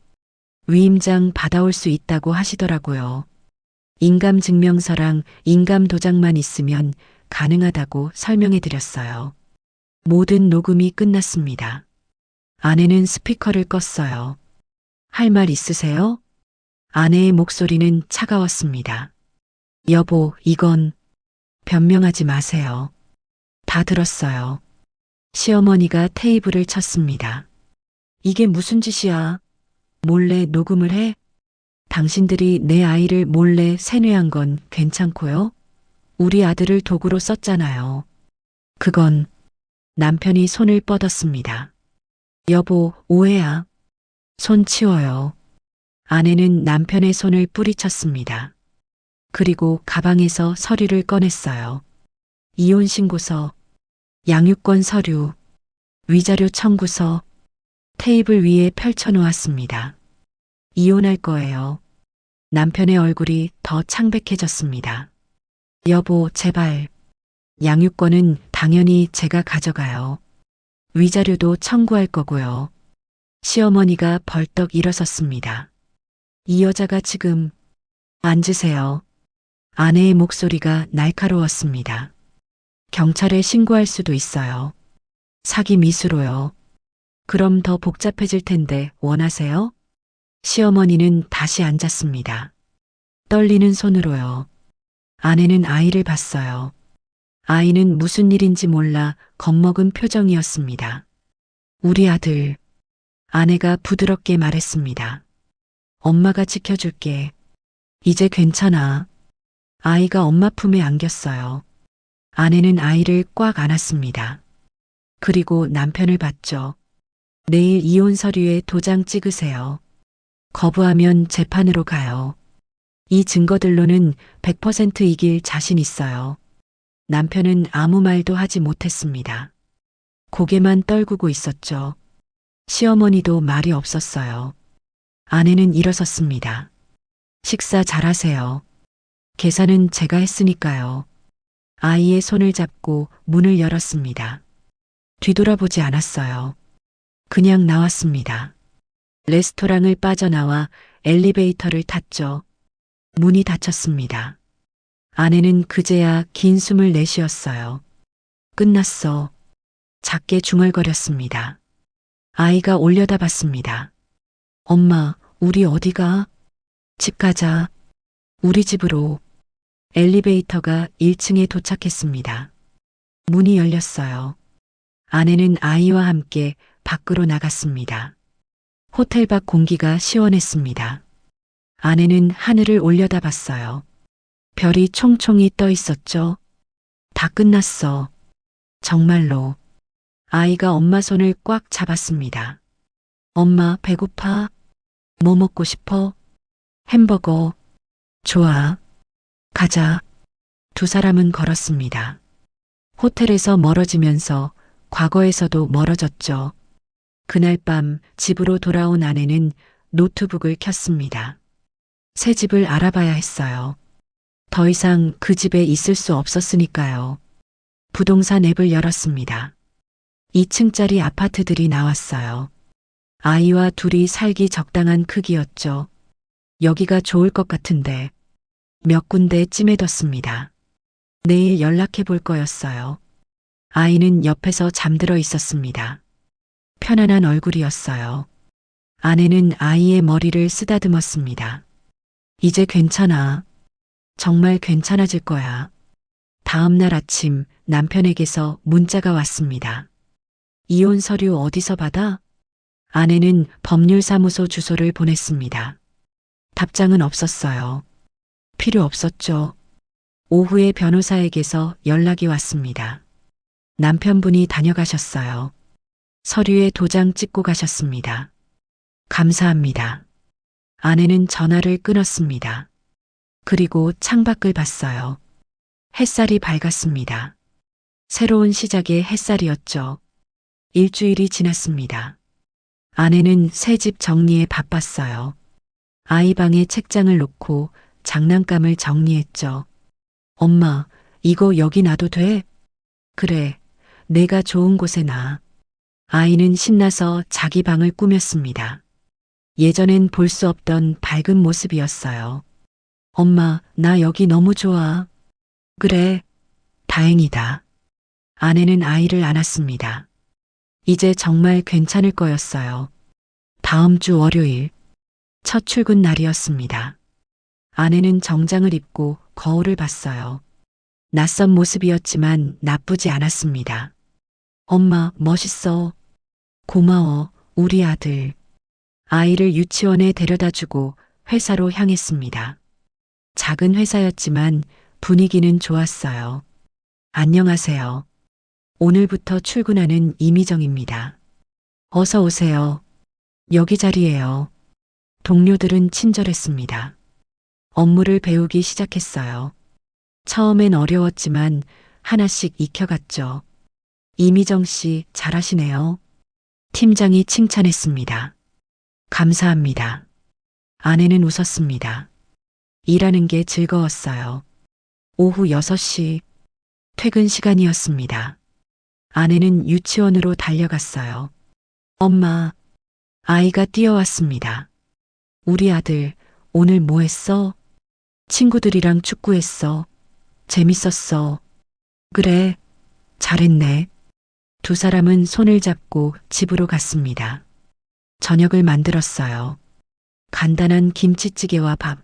위임장 받아올 수 있다고 하시더라고요. 인감증명서랑 인감도장만 있으면 가능하다고 설명해 드렸어요. 모든 녹음이 끝났습니다. 아내는 스피커를 껐어요. 할 말 있으세요? 아내의 목소리는 차가웠습니다. 여보, 이건 변명하지 마세요. 다 들었어요. 시어머니가 테이블을 쳤습니다. 이게 무슨 짓이야? 몰래 녹음을 해? 당신들이 내 아이를 몰래 세뇌한 건 괜찮고요? 우리 아들을 도구로 썼잖아요. 그건 남편이 손을 뻗었습니다. 여보, 오해야. 손 치워요. 아내는 남편의 손을 뿌리쳤습니다. 그리고 가방에서 서류를 꺼냈어요. 이혼 신고서, 양육권 서류, 위자료 청구서, 테이블 위에 펼쳐놓았습니다. 이혼할 거예요. 남편의 얼굴이 더 창백해졌습니다. 여보, 제발. 양육권은 당연히 제가 가져가요. 위자료도 청구할 거고요. 시어머니가 벌떡 일어섰습니다. 이 여자가 지금. 앉으세요. 아내의 목소리가 날카로웠습니다. 경찰에 신고할 수도 있어요. 사기 미수로요. 그럼 더 복잡해질 텐데 원하세요? 시어머니는 다시 앉았습니다. 떨리는 손으로요. 아내는 아이를 봤어요. 아이는 무슨 일인지 몰라 겁먹은 표정이었습니다. 우리 아들, 아내가 부드럽게 말했습니다. 엄마가 지켜줄게. 이제 괜찮아. 아이가 엄마 품에 안겼어요. 아내는 아이를 꽉 안았습니다. 그리고 남편을 봤죠. 내일 이혼 서류에 도장 찍으세요. 거부하면 재판으로 가요. 이 증거들로는 100% 이길 자신 있어요. 남편은 아무 말도 하지 못했습니다. 고개만 떨구고 있었죠. 시어머니도 말이 없었어요. 아내는 일어섰습니다. 식사 잘하세요. 계산은 제가 했으니까요. 아이의 손을 잡고 문을 열었습니다. 뒤돌아보지 않았어요. 그냥 나왔습니다. 레스토랑을 빠져나와 엘리베이터를 탔죠. 문이 닫혔습니다. 아내는 그제야 긴 숨을 내쉬었어요. 끝났어. 작게 중얼거렸습니다. 아이가 올려다봤습니다. 엄마, 우리 어디가? 집 가자. 우리 집으로. 엘리베이터가 1층에 도착했습니다. 문이 열렸어요. 아내는 아이와 함께 밖으로 나갔습니다. 호텔 밖 공기가 시원했습니다. 아내는 하늘을 올려다봤어요. 별이 총총히 떠 있었죠. 다 끝났어. 정말로. 아이가 엄마 손을 꽉 잡았습니다. 엄마, 배고파? 뭐 먹고 싶어? 햄버거. 좋아. 가자. 두 사람은 걸었습니다. 호텔에서 멀어지면서 과거에서도 멀어졌죠. 그날 밤 집으로 돌아온 아내는 노트북을 켰습니다. 새 집을 알아봐야 했어요. 더 이상 그 집에 있을 수 없었으니까요. 부동산 앱을 열었습니다. 2층짜리 아파트들이 나왔어요. 아이와 둘이 살기 적당한 크기였죠. 여기가 좋을 것 같은데 몇 군데 찜해뒀습니다. 내일 연락해 볼 거였어요. 아이는 옆에서 잠들어 있었습니다. 편안한 얼굴이었어요. 아내는 아이의 머리를 쓰다듬었습니다. 이제 괜찮아. 정말 괜찮아질 거야. 다음 날 아침 남편에게서 문자가 왔습니다. 이혼 서류 어디서 받아? 아내는 법률사무소 주소를 보냈습니다. 답장은 없었어요. 필요 없었죠. 오후에 변호사에게서 연락이 왔습니다. 남편분이 다녀가셨어요. 서류에 도장 찍고 가셨습니다. 감사합니다. 아내는 전화를 끊었습니다. 그리고 창밖을 봤어요. 햇살이 밝았습니다. 새로운 시작의 햇살이었죠. 일주일이 지났습니다. 아내는 새 집 정리에 바빴어요. 아이 방에 책장을 놓고 장난감을 정리했죠. 엄마, 이거 여기 놔도 돼? 그래, 내가 좋은 곳에 놔. 아이는 신나서 자기 방을 꾸몄습니다. 예전엔 볼 수 없던 밝은 모습이었어요. 엄마, 나 여기 너무 좋아. 그래, 다행이다. 아내는 아이를 안았습니다. 이제 정말 괜찮을 거였어요. 다음 주 월요일, 첫 출근 날이었습니다. 아내는 정장을 입고 거울을 봤어요. 낯선 모습이었지만 나쁘지 않았습니다. 엄마, 멋있어. 고마워, 우리 아들. 아이를 유치원에 데려다 주고 회사로 향했습니다. 작은 회사였지만 분위기는 좋았어요. 안녕하세요. 오늘부터 출근하는 이미정입니다. 어서 오세요. 여기 자리예요. 동료들은 친절했습니다. 업무를 배우기 시작했어요. 처음엔 어려웠지만 하나씩 익혀갔죠. 이미정 씨 잘하시네요. 팀장이 칭찬했습니다. 감사합니다. 아내는 웃었습니다. 일하는 게 즐거웠어요. 오후 6시 퇴근 시간이었습니다. 아내는 유치원으로 달려갔어요. 엄마, 아이가 뛰어왔습니다. 우리 아들, 오늘 뭐 했어? 친구들이랑 축구했어. 재밌었어. 그래, 잘했네. 두 사람은 손을 잡고 집으로 갔습니다. 저녁을 만들었어요. 간단한 김치찌개와 밥.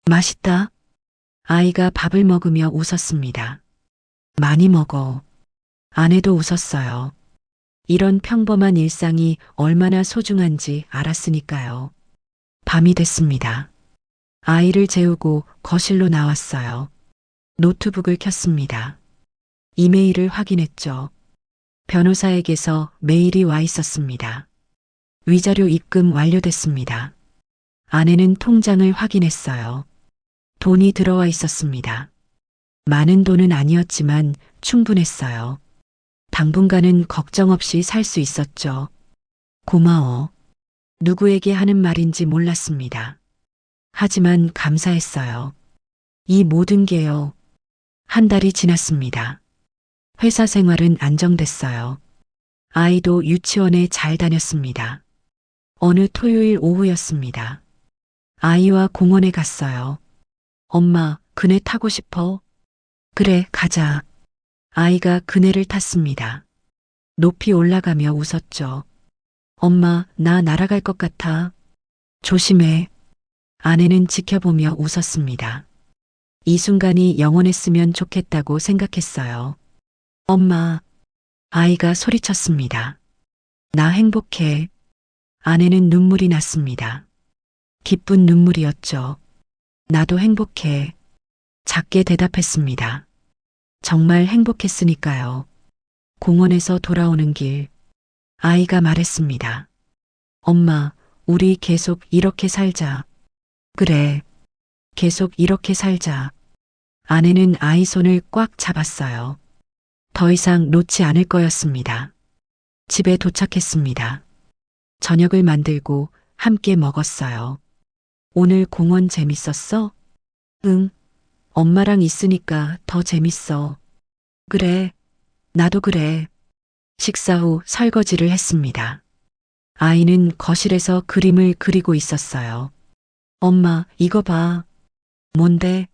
맛있다. 아이가 밥을 먹으며 웃었습니다. 많이 먹어. 아내도 웃었어요. 이런 평범한 일상이 얼마나 소중한지 알았으니까요. 밤이 됐습니다. 아이를 재우고 거실로 나왔어요. 노트북을 켰습니다. 이메일을 확인했죠. 변호사에게서 메일이 와 있었습니다. 위자료 입금 완료됐습니다. 아내는 통장을 확인했어요. 돈이 들어와 있었습니다. 많은 돈은 아니었지만 충분했어요. 당분간은 걱정 없이 살 수 있었죠. 고마워. 누구에게 하는 말인지 몰랐습니다. 하지만 감사했어요. 이 모든 게요. 한 달이 지났습니다. 회사 생활은 안정됐어요. 아이도 유치원에 잘 다녔습니다. 어느 토요일 오후였습니다. 아이와 공원에 갔어요. 엄마, 그네 타고 싶어? 그래, 가자. 아이가 그네를 탔습니다. 높이 올라가며 웃었죠. 엄마, 나 날아갈 것 같아. 조심해. 아내는 지켜보며 웃었습니다. 이 순간이 영원했으면 좋겠다고 생각했어요. 엄마, 아이가 소리쳤습니다. 나 행복해. 아내는 눈물이 났습니다. 기쁜 눈물이었죠. 나도 행복해. 작게 대답했습니다. 정말 행복했으니까요. 공원에서 돌아오는 길, 아이가 말했습니다. 엄마, 우리 계속 이렇게 살자. 그래, 계속 이렇게 살자. 아내는 아이 손을 꽉 잡았어요. 더 이상 놓지 않을 거였습니다. 집에 도착했습니다. 저녁을 만들고 함께 먹었어요. 오늘 공원 재밌었어? 응, 엄마랑 있으니까 더 재밌어. 그래, 나도 그래. 식사 후 설거지를 했습니다. 아이는 거실에서 그림을 그리고 있었어요. 엄마, 이거 봐. 뭔데?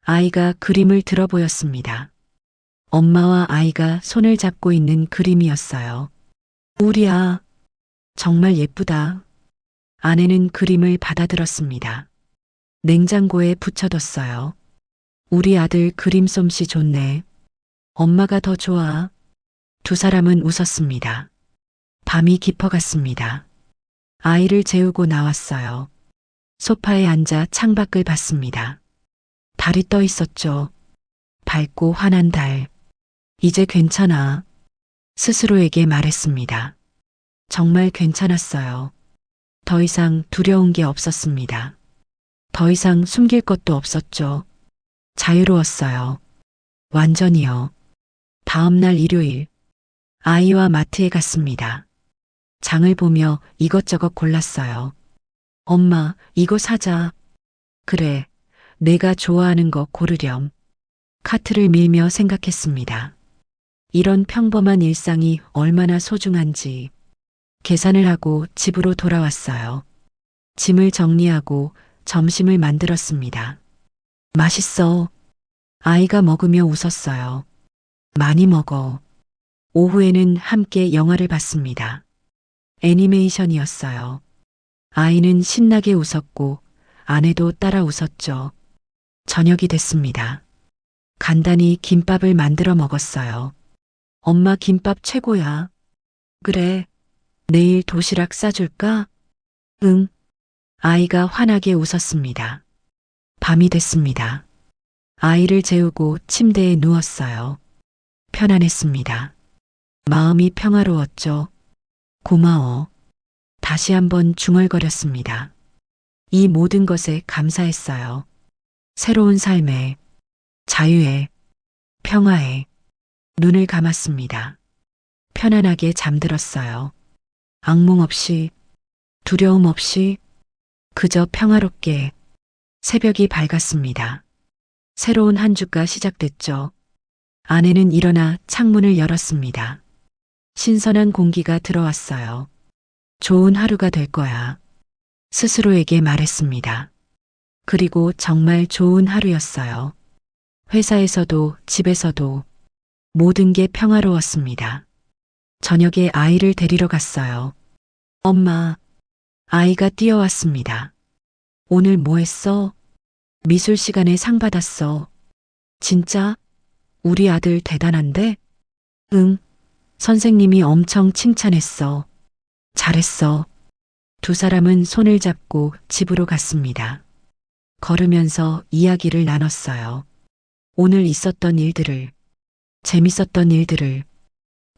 아이가 그림을 들어 보였습니다. 엄마와 아이가 손을 잡고 있는 그림이었어요. 우리야, 정말 예쁘다. 아내는 그림을 받아들었습니다. 냉장고에 붙여뒀어요. 우리 아들 그림 솜씨 좋네. 엄마가 더 좋아. 두 사람은 웃었습니다. 밤이 깊어갔습니다. 아이를 재우고 나왔어요. 소파에 앉아 창밖을 봤습니다. 달이 떠 있었죠. 밝고 환한 달. 이제 괜찮아. 스스로에게 말했습니다. 정말 괜찮았어요. 더 이상 두려운 게 없었습니다. 더 이상 숨길 것도 없었죠. 자유로웠어요. 완전히요. 다음 날 일요일, 아이와 마트에 갔습니다. 장을 보며 이것저것 골랐어요. 엄마, 이거 사자. 그래, 내가 좋아하는 거 고르렴. 카트를 밀며 생각했습니다. 이런 평범한 일상이 얼마나 소중한지. 계산을 하고 집으로 돌아왔어요. 짐을 정리하고 점심을 만들었습니다. 맛있어. 아이가 먹으며 웃었어요. 많이 먹어. 오후에는 함께 영화를 봤습니다. 애니메이션이었어요. 아이는 신나게 웃었고 아내도 따라 웃었죠. 저녁이 됐습니다. 간단히 김밥을 만들어 먹었어요. 엄마 김밥 최고야. 그래. 내일 도시락 싸줄까? 응. 아이가 환하게 웃었습니다. 밤이 됐습니다. 아이를 재우고 침대에 누웠어요. 편안했습니다. 마음이 평화로웠죠. 고마워. 다시 한번 중얼거렸습니다. 이 모든 것에 감사했어요. 새로운 삶에, 자유에, 평화에 눈을 감았습니다. 편안하게 잠들었어요. 악몽 없이, 두려움 없이, 그저 평화롭게. 새벽이 밝았습니다. 새로운 한 주가 시작됐죠. 아내는 일어나 창문을 열었습니다. 신선한 공기가 들어왔어요. 좋은 하루가 될 거야. 스스로에게 말했습니다. 그리고 정말 좋은 하루였어요. 회사에서도 집에서도 모든 게 평화로웠습니다. 저녁에 아이를 데리러 갔어요. 엄마, 아이가 뛰어왔습니다. 오늘 뭐 했어? 미술 시간에 상 받았어. 진짜? 우리 아들 대단한데? 응. 선생님이 엄청 칭찬했어. 잘했어. 두 사람은 손을 잡고 집으로 갔습니다. 걸으면서 이야기를 나눴어요. 오늘 있었던 일들을, 재밌었던 일들을,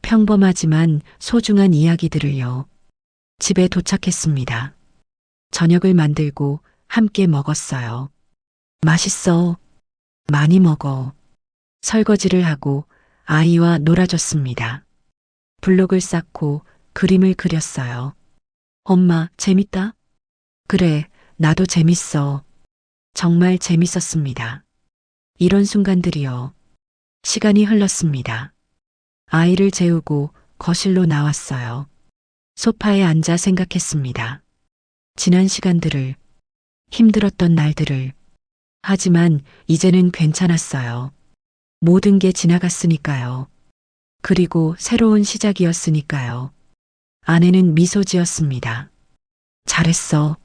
평범하지만 소중한 이야기들을요. 집에 도착했습니다. 저녁을 만들고 함께 먹었어요. 맛있어. 많이 먹어. 설거지를 하고 아이와 놀아줬습니다. 블록을 쌓고 그림을 그렸어요. 엄마, 재밌다? 그래, 나도 재밌어. 정말 재밌었습니다. 이런 순간들이요. 시간이 흘렀습니다. 아이를 재우고 거실로 나왔어요. 소파에 앉아 생각했습니다. 지난 시간들을, 힘들었던 날들을. 하지만 이제는 괜찮았어요. 모든 게 지나갔으니까요. 그리고 새로운 시작이었으니까요. 아내는 미소 지었습니다. 잘했어.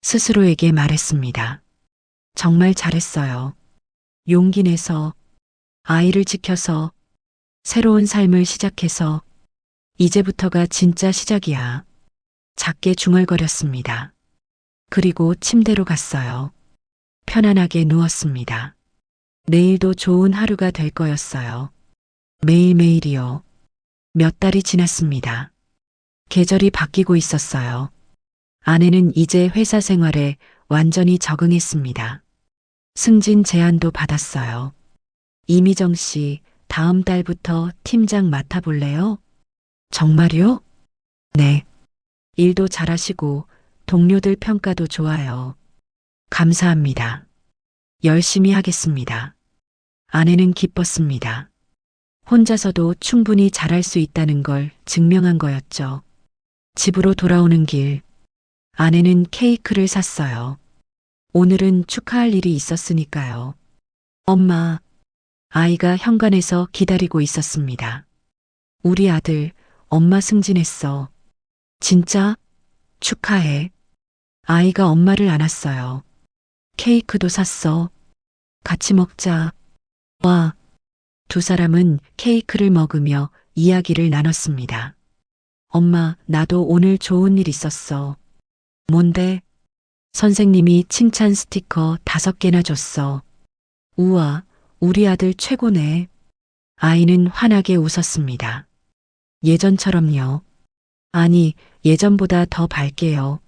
스스로에게 말했습니다. 정말 잘했어요. 용기 내서, 아이를 지켜서, 새로운 삶을 시작해서, 이제부터가 진짜 시작이야. 작게 중얼거렸습니다. 그리고 침대로 갔어요. 편안하게 누웠습니다. 내일도 좋은 하루가 될 거였어요. 매일매일이요. 몇 달이 지났습니다. 계절이 바뀌고 있었어요. 아내는 이제 회사 생활에 완전히 적응했습니다. 승진 제안도 받았어요. 이미정 씨, 다음 달부터 팀장 맡아볼래요? 정말요? 네. 일도 잘하시고 동료들 평가도 좋아요. 감사합니다. 열심히 하겠습니다. 아내는 기뻤습니다. 혼자서도 충분히 잘할 수 있다는 걸 증명한 거였죠. 집으로 돌아오는 길, 아내는 케이크를 샀어요. 오늘은 축하할 일이 있었으니까요. 엄마, 아이가 현관에서 기다리고 있었습니다. 우리 아들, 엄마 승진했어. 진짜? 축하해. 아이가 엄마를 안았어요. 케이크도 샀어. 같이 먹자. 와. 두 사람은 케이크를 먹으며 이야기를 나눴습니다. 엄마, 나도 오늘 좋은 일 있었어. 뭔데? 선생님이 칭찬 스티커 5개나 줬어. 우와, 우리 아들 최고네. 아이는 환하게 웃었습니다. 예전처럼요. 아니, 예전보다 더 밝게요.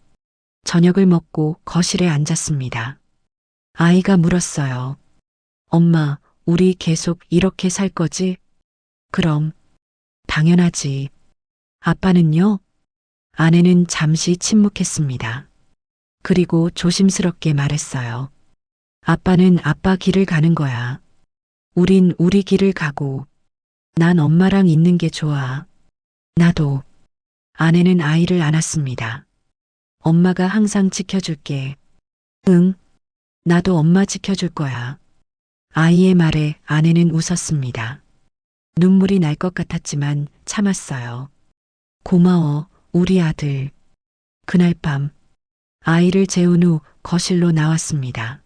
저녁을 먹고 거실에 앉았습니다. 아이가 물었어요. 엄마, 우리 계속 이렇게 살 거지? 그럼, 당연하지. 아빠는요? 아내는 잠시 침묵했습니다. 그리고 조심스럽게 말했어요. 아빠는 아빠 길을 가는 거야. 우린 우리 길을 가고, 난 엄마랑 있는 게 좋아. 나도. 아내는 아이를 안았습니다. 엄마가 항상 지켜줄게. 응, 나도 엄마 지켜줄 거야. 아이의 말에 아내는 웃었습니다. 눈물이 날 것 같았지만 참았어요. 고마워, 우리 아들. 그날 밤, 아이를 재운 후 거실로 나왔습니다.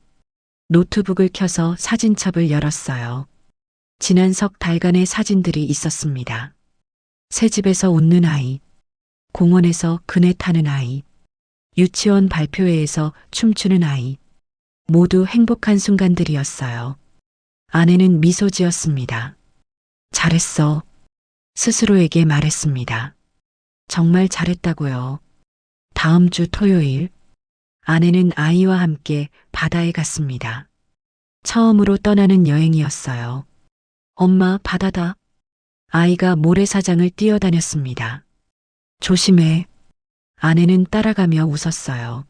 노트북을 켜서 사진첩을 열었어요. 지난 석 달간의 사진들이 있었습니다. 새 집에서 웃는 아이, 공원에서 그네 타는 아이, 유치원 발표회에서 춤추는 아이, 모두 행복한 순간들이었어요. 아내는 미소 지었습니다. 잘했어. 스스로에게 말했습니다. 정말 잘했다고요. 다음 주 토요일, 아내는 아이와 함께 바다에 갔습니다. 처음으로 떠나는 여행이었어요. 엄마, 바다다. 아이가 모래사장을 뛰어다녔습니다. 조심해. 아내는 따라가며 웃었어요.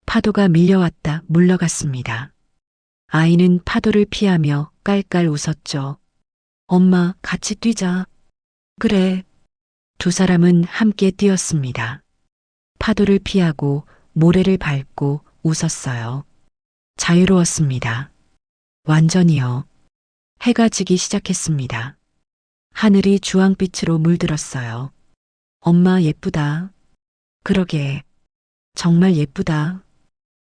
파도가 밀려왔다 물러갔습니다. 아이는 파도를 피하며 깔깔 웃었죠. 엄마, 같이 뛰자. 그래. 두 사람은 함께 뛰었습니다. 파도를 피하고 모래를 밟고 웃었어요. 자유로웠습니다. 완전히요. 해가 지기 시작했습니다. 하늘이 주황빛으로 물들었어요. 엄마 예쁘다. 그러게. 정말 예쁘다.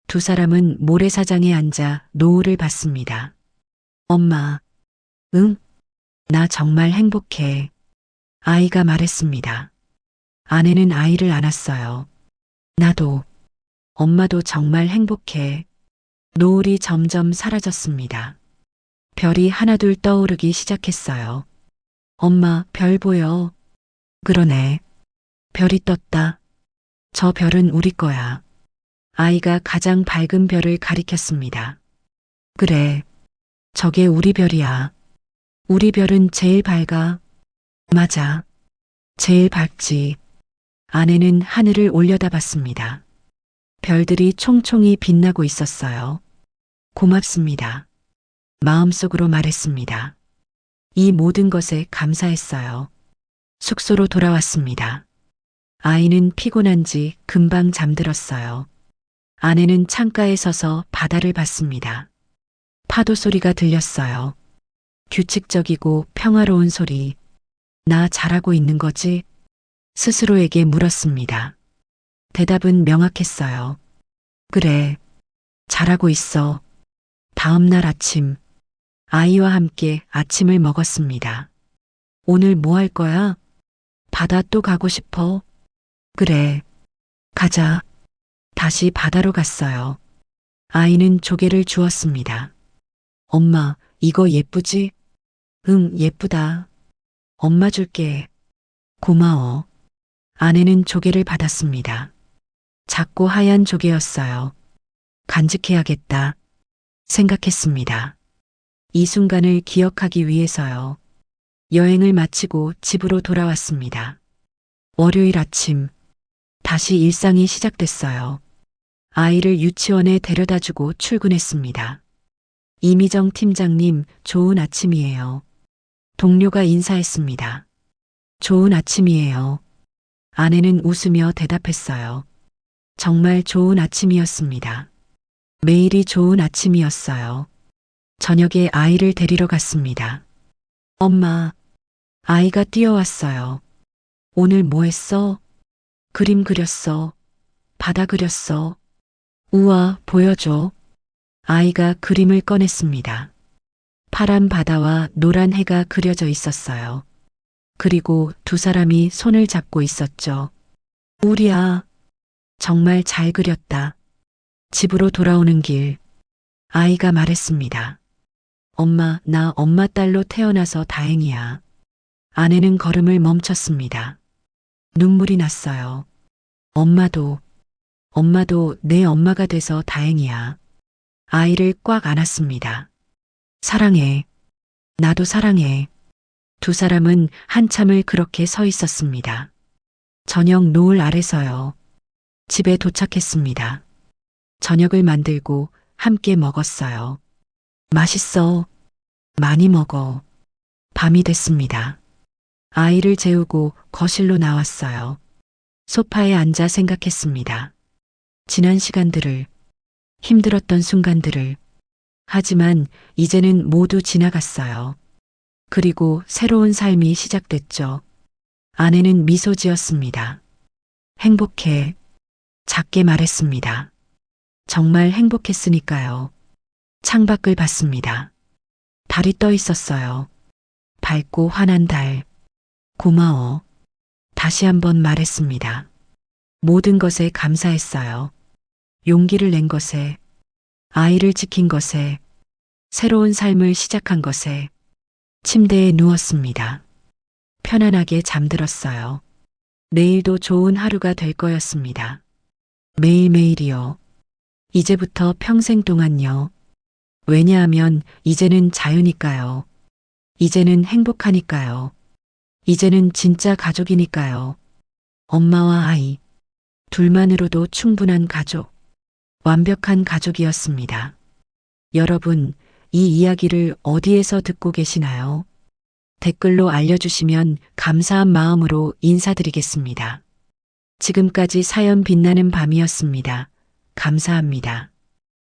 두 사람은 모래사장에 앉아 노을을 봤습니다. 엄마, 응? 나 정말 행복해. 아이가 말했습니다. 아내는 아이를 안았어요. 나도, 엄마도 정말 행복해. 노을이 점점 사라졌습니다. 별이 하나둘 떠오르기 시작했어요. 엄마, 별 보여. 그러네. 별이 떴다. 저 별은 우리 거야. 아이가 가장 밝은 별을 가리켰습니다. 그래. 저게 우리 별이야. 우리 별은 제일 밝아. 맞아. 제일 밝지. 아내는 하늘을 올려다봤습니다. 별들이 총총히 빛나고 있었어요. 고맙습니다. 마음속으로 말했습니다. 이 모든 것에 감사했어요. 숙소로 돌아왔습니다. 아이는 피곤한지 금방 잠들었어요. 아내는 창가에 서서 바다를 봤습니다. 파도 소리가 들렸어요. 규칙적이고 평화로운 소리. 나 잘하고 있는 거지? 스스로에게 물었습니다. 대답은 명확했어요. 그래, 잘하고 있어. 다음 날 아침, 아이와 함께 아침을 먹었습니다. 오늘 뭐 할 거야? 바다 또 가고 싶어? 그래, 가자. 다시 바다로 갔어요. 아이는 조개를 주었습니다. 엄마, 이거 예쁘지? 응, 예쁘다. 엄마 줄게. 고마워. 아내는 조개를 받았습니다. 작고 하얀 조개였어요. 간직해야겠다. 생각했습니다. 이 순간을 기억하기 위해서요. 여행을 마치고 집으로 돌아왔습니다. 월요일 아침, 다시 일상이 시작됐어요. 아이를 유치원에 데려다주고 출근했습니다. 이미정 팀장님, 좋은 아침이에요. 동료가 인사했습니다. 좋은 아침이에요. 아내는 웃으며 대답했어요. 정말 좋은 아침이었습니다. 매일이 좋은 아침이었어요. 저녁에 아이를 데리러 갔습니다. 엄마, 아이가 뛰어왔어요. 오늘 뭐 했어? 그림 그렸어. 바다 그렸어. 우와, 보여줘. 아이가 그림을 꺼냈습니다. 파란 바다와 노란 해가 그려져 있었어요. 그리고 두 사람이 손을 잡고 있었죠. 우리야, 정말 잘 그렸다. 집으로 돌아오는 길, 아이가 말했습니다. 엄마, 나 엄마 딸로 태어나서 다행이야. 아내는 걸음을 멈췄습니다. 눈물이 났어요. 엄마도 내 엄마가 돼서 다행이야. 아이를 꽉 안았습니다. 사랑해. 나도 사랑해. 두 사람은 한참을 그렇게 서 있었습니다. 저녁 노을 아래서요. 집에 도착했습니다. 저녁을 만들고 함께 먹었어요. 맛있어. 많이 먹어. 밤이 됐습니다. 아이를 재우고 거실로 나왔어요. 소파에 앉아 생각했습니다. 지난 시간들을, 힘들었던 순간들을. 하지만 이제는 모두 지나갔어요. 그리고 새로운 삶이 시작됐죠. 아내는 미소 지었습니다. 행복해. 작게 말했습니다. 정말 행복했으니까요. 창밖을 봤습니다. 달이 떠 있었어요. 밝고 환한 달. 고마워. 다시 한번 말했습니다. 모든 것에 감사했어요. 용기를 낸 것에, 아이를 지킨 것에, 새로운 삶을 시작한 것에. 침대에 누웠습니다. 편안하게 잠들었어요. 내일도 좋은 하루가 될 거였습니다. 매일매일이요. 이제부터 평생 동안요. 왜냐하면 이제는 자유니까요. 이제는 행복하니까요. 이제는 진짜 가족이니까요. 엄마와 아이, 둘만으로도 충분한 가족, 완벽한 가족이었습니다. 여러분, 이 이야기를 어디에서 듣고 계시나요? 댓글로 알려주시면 감사한 마음으로 인사드리겠습니다. 지금까지 사연 빛나는 밤이었습니다. 감사합니다.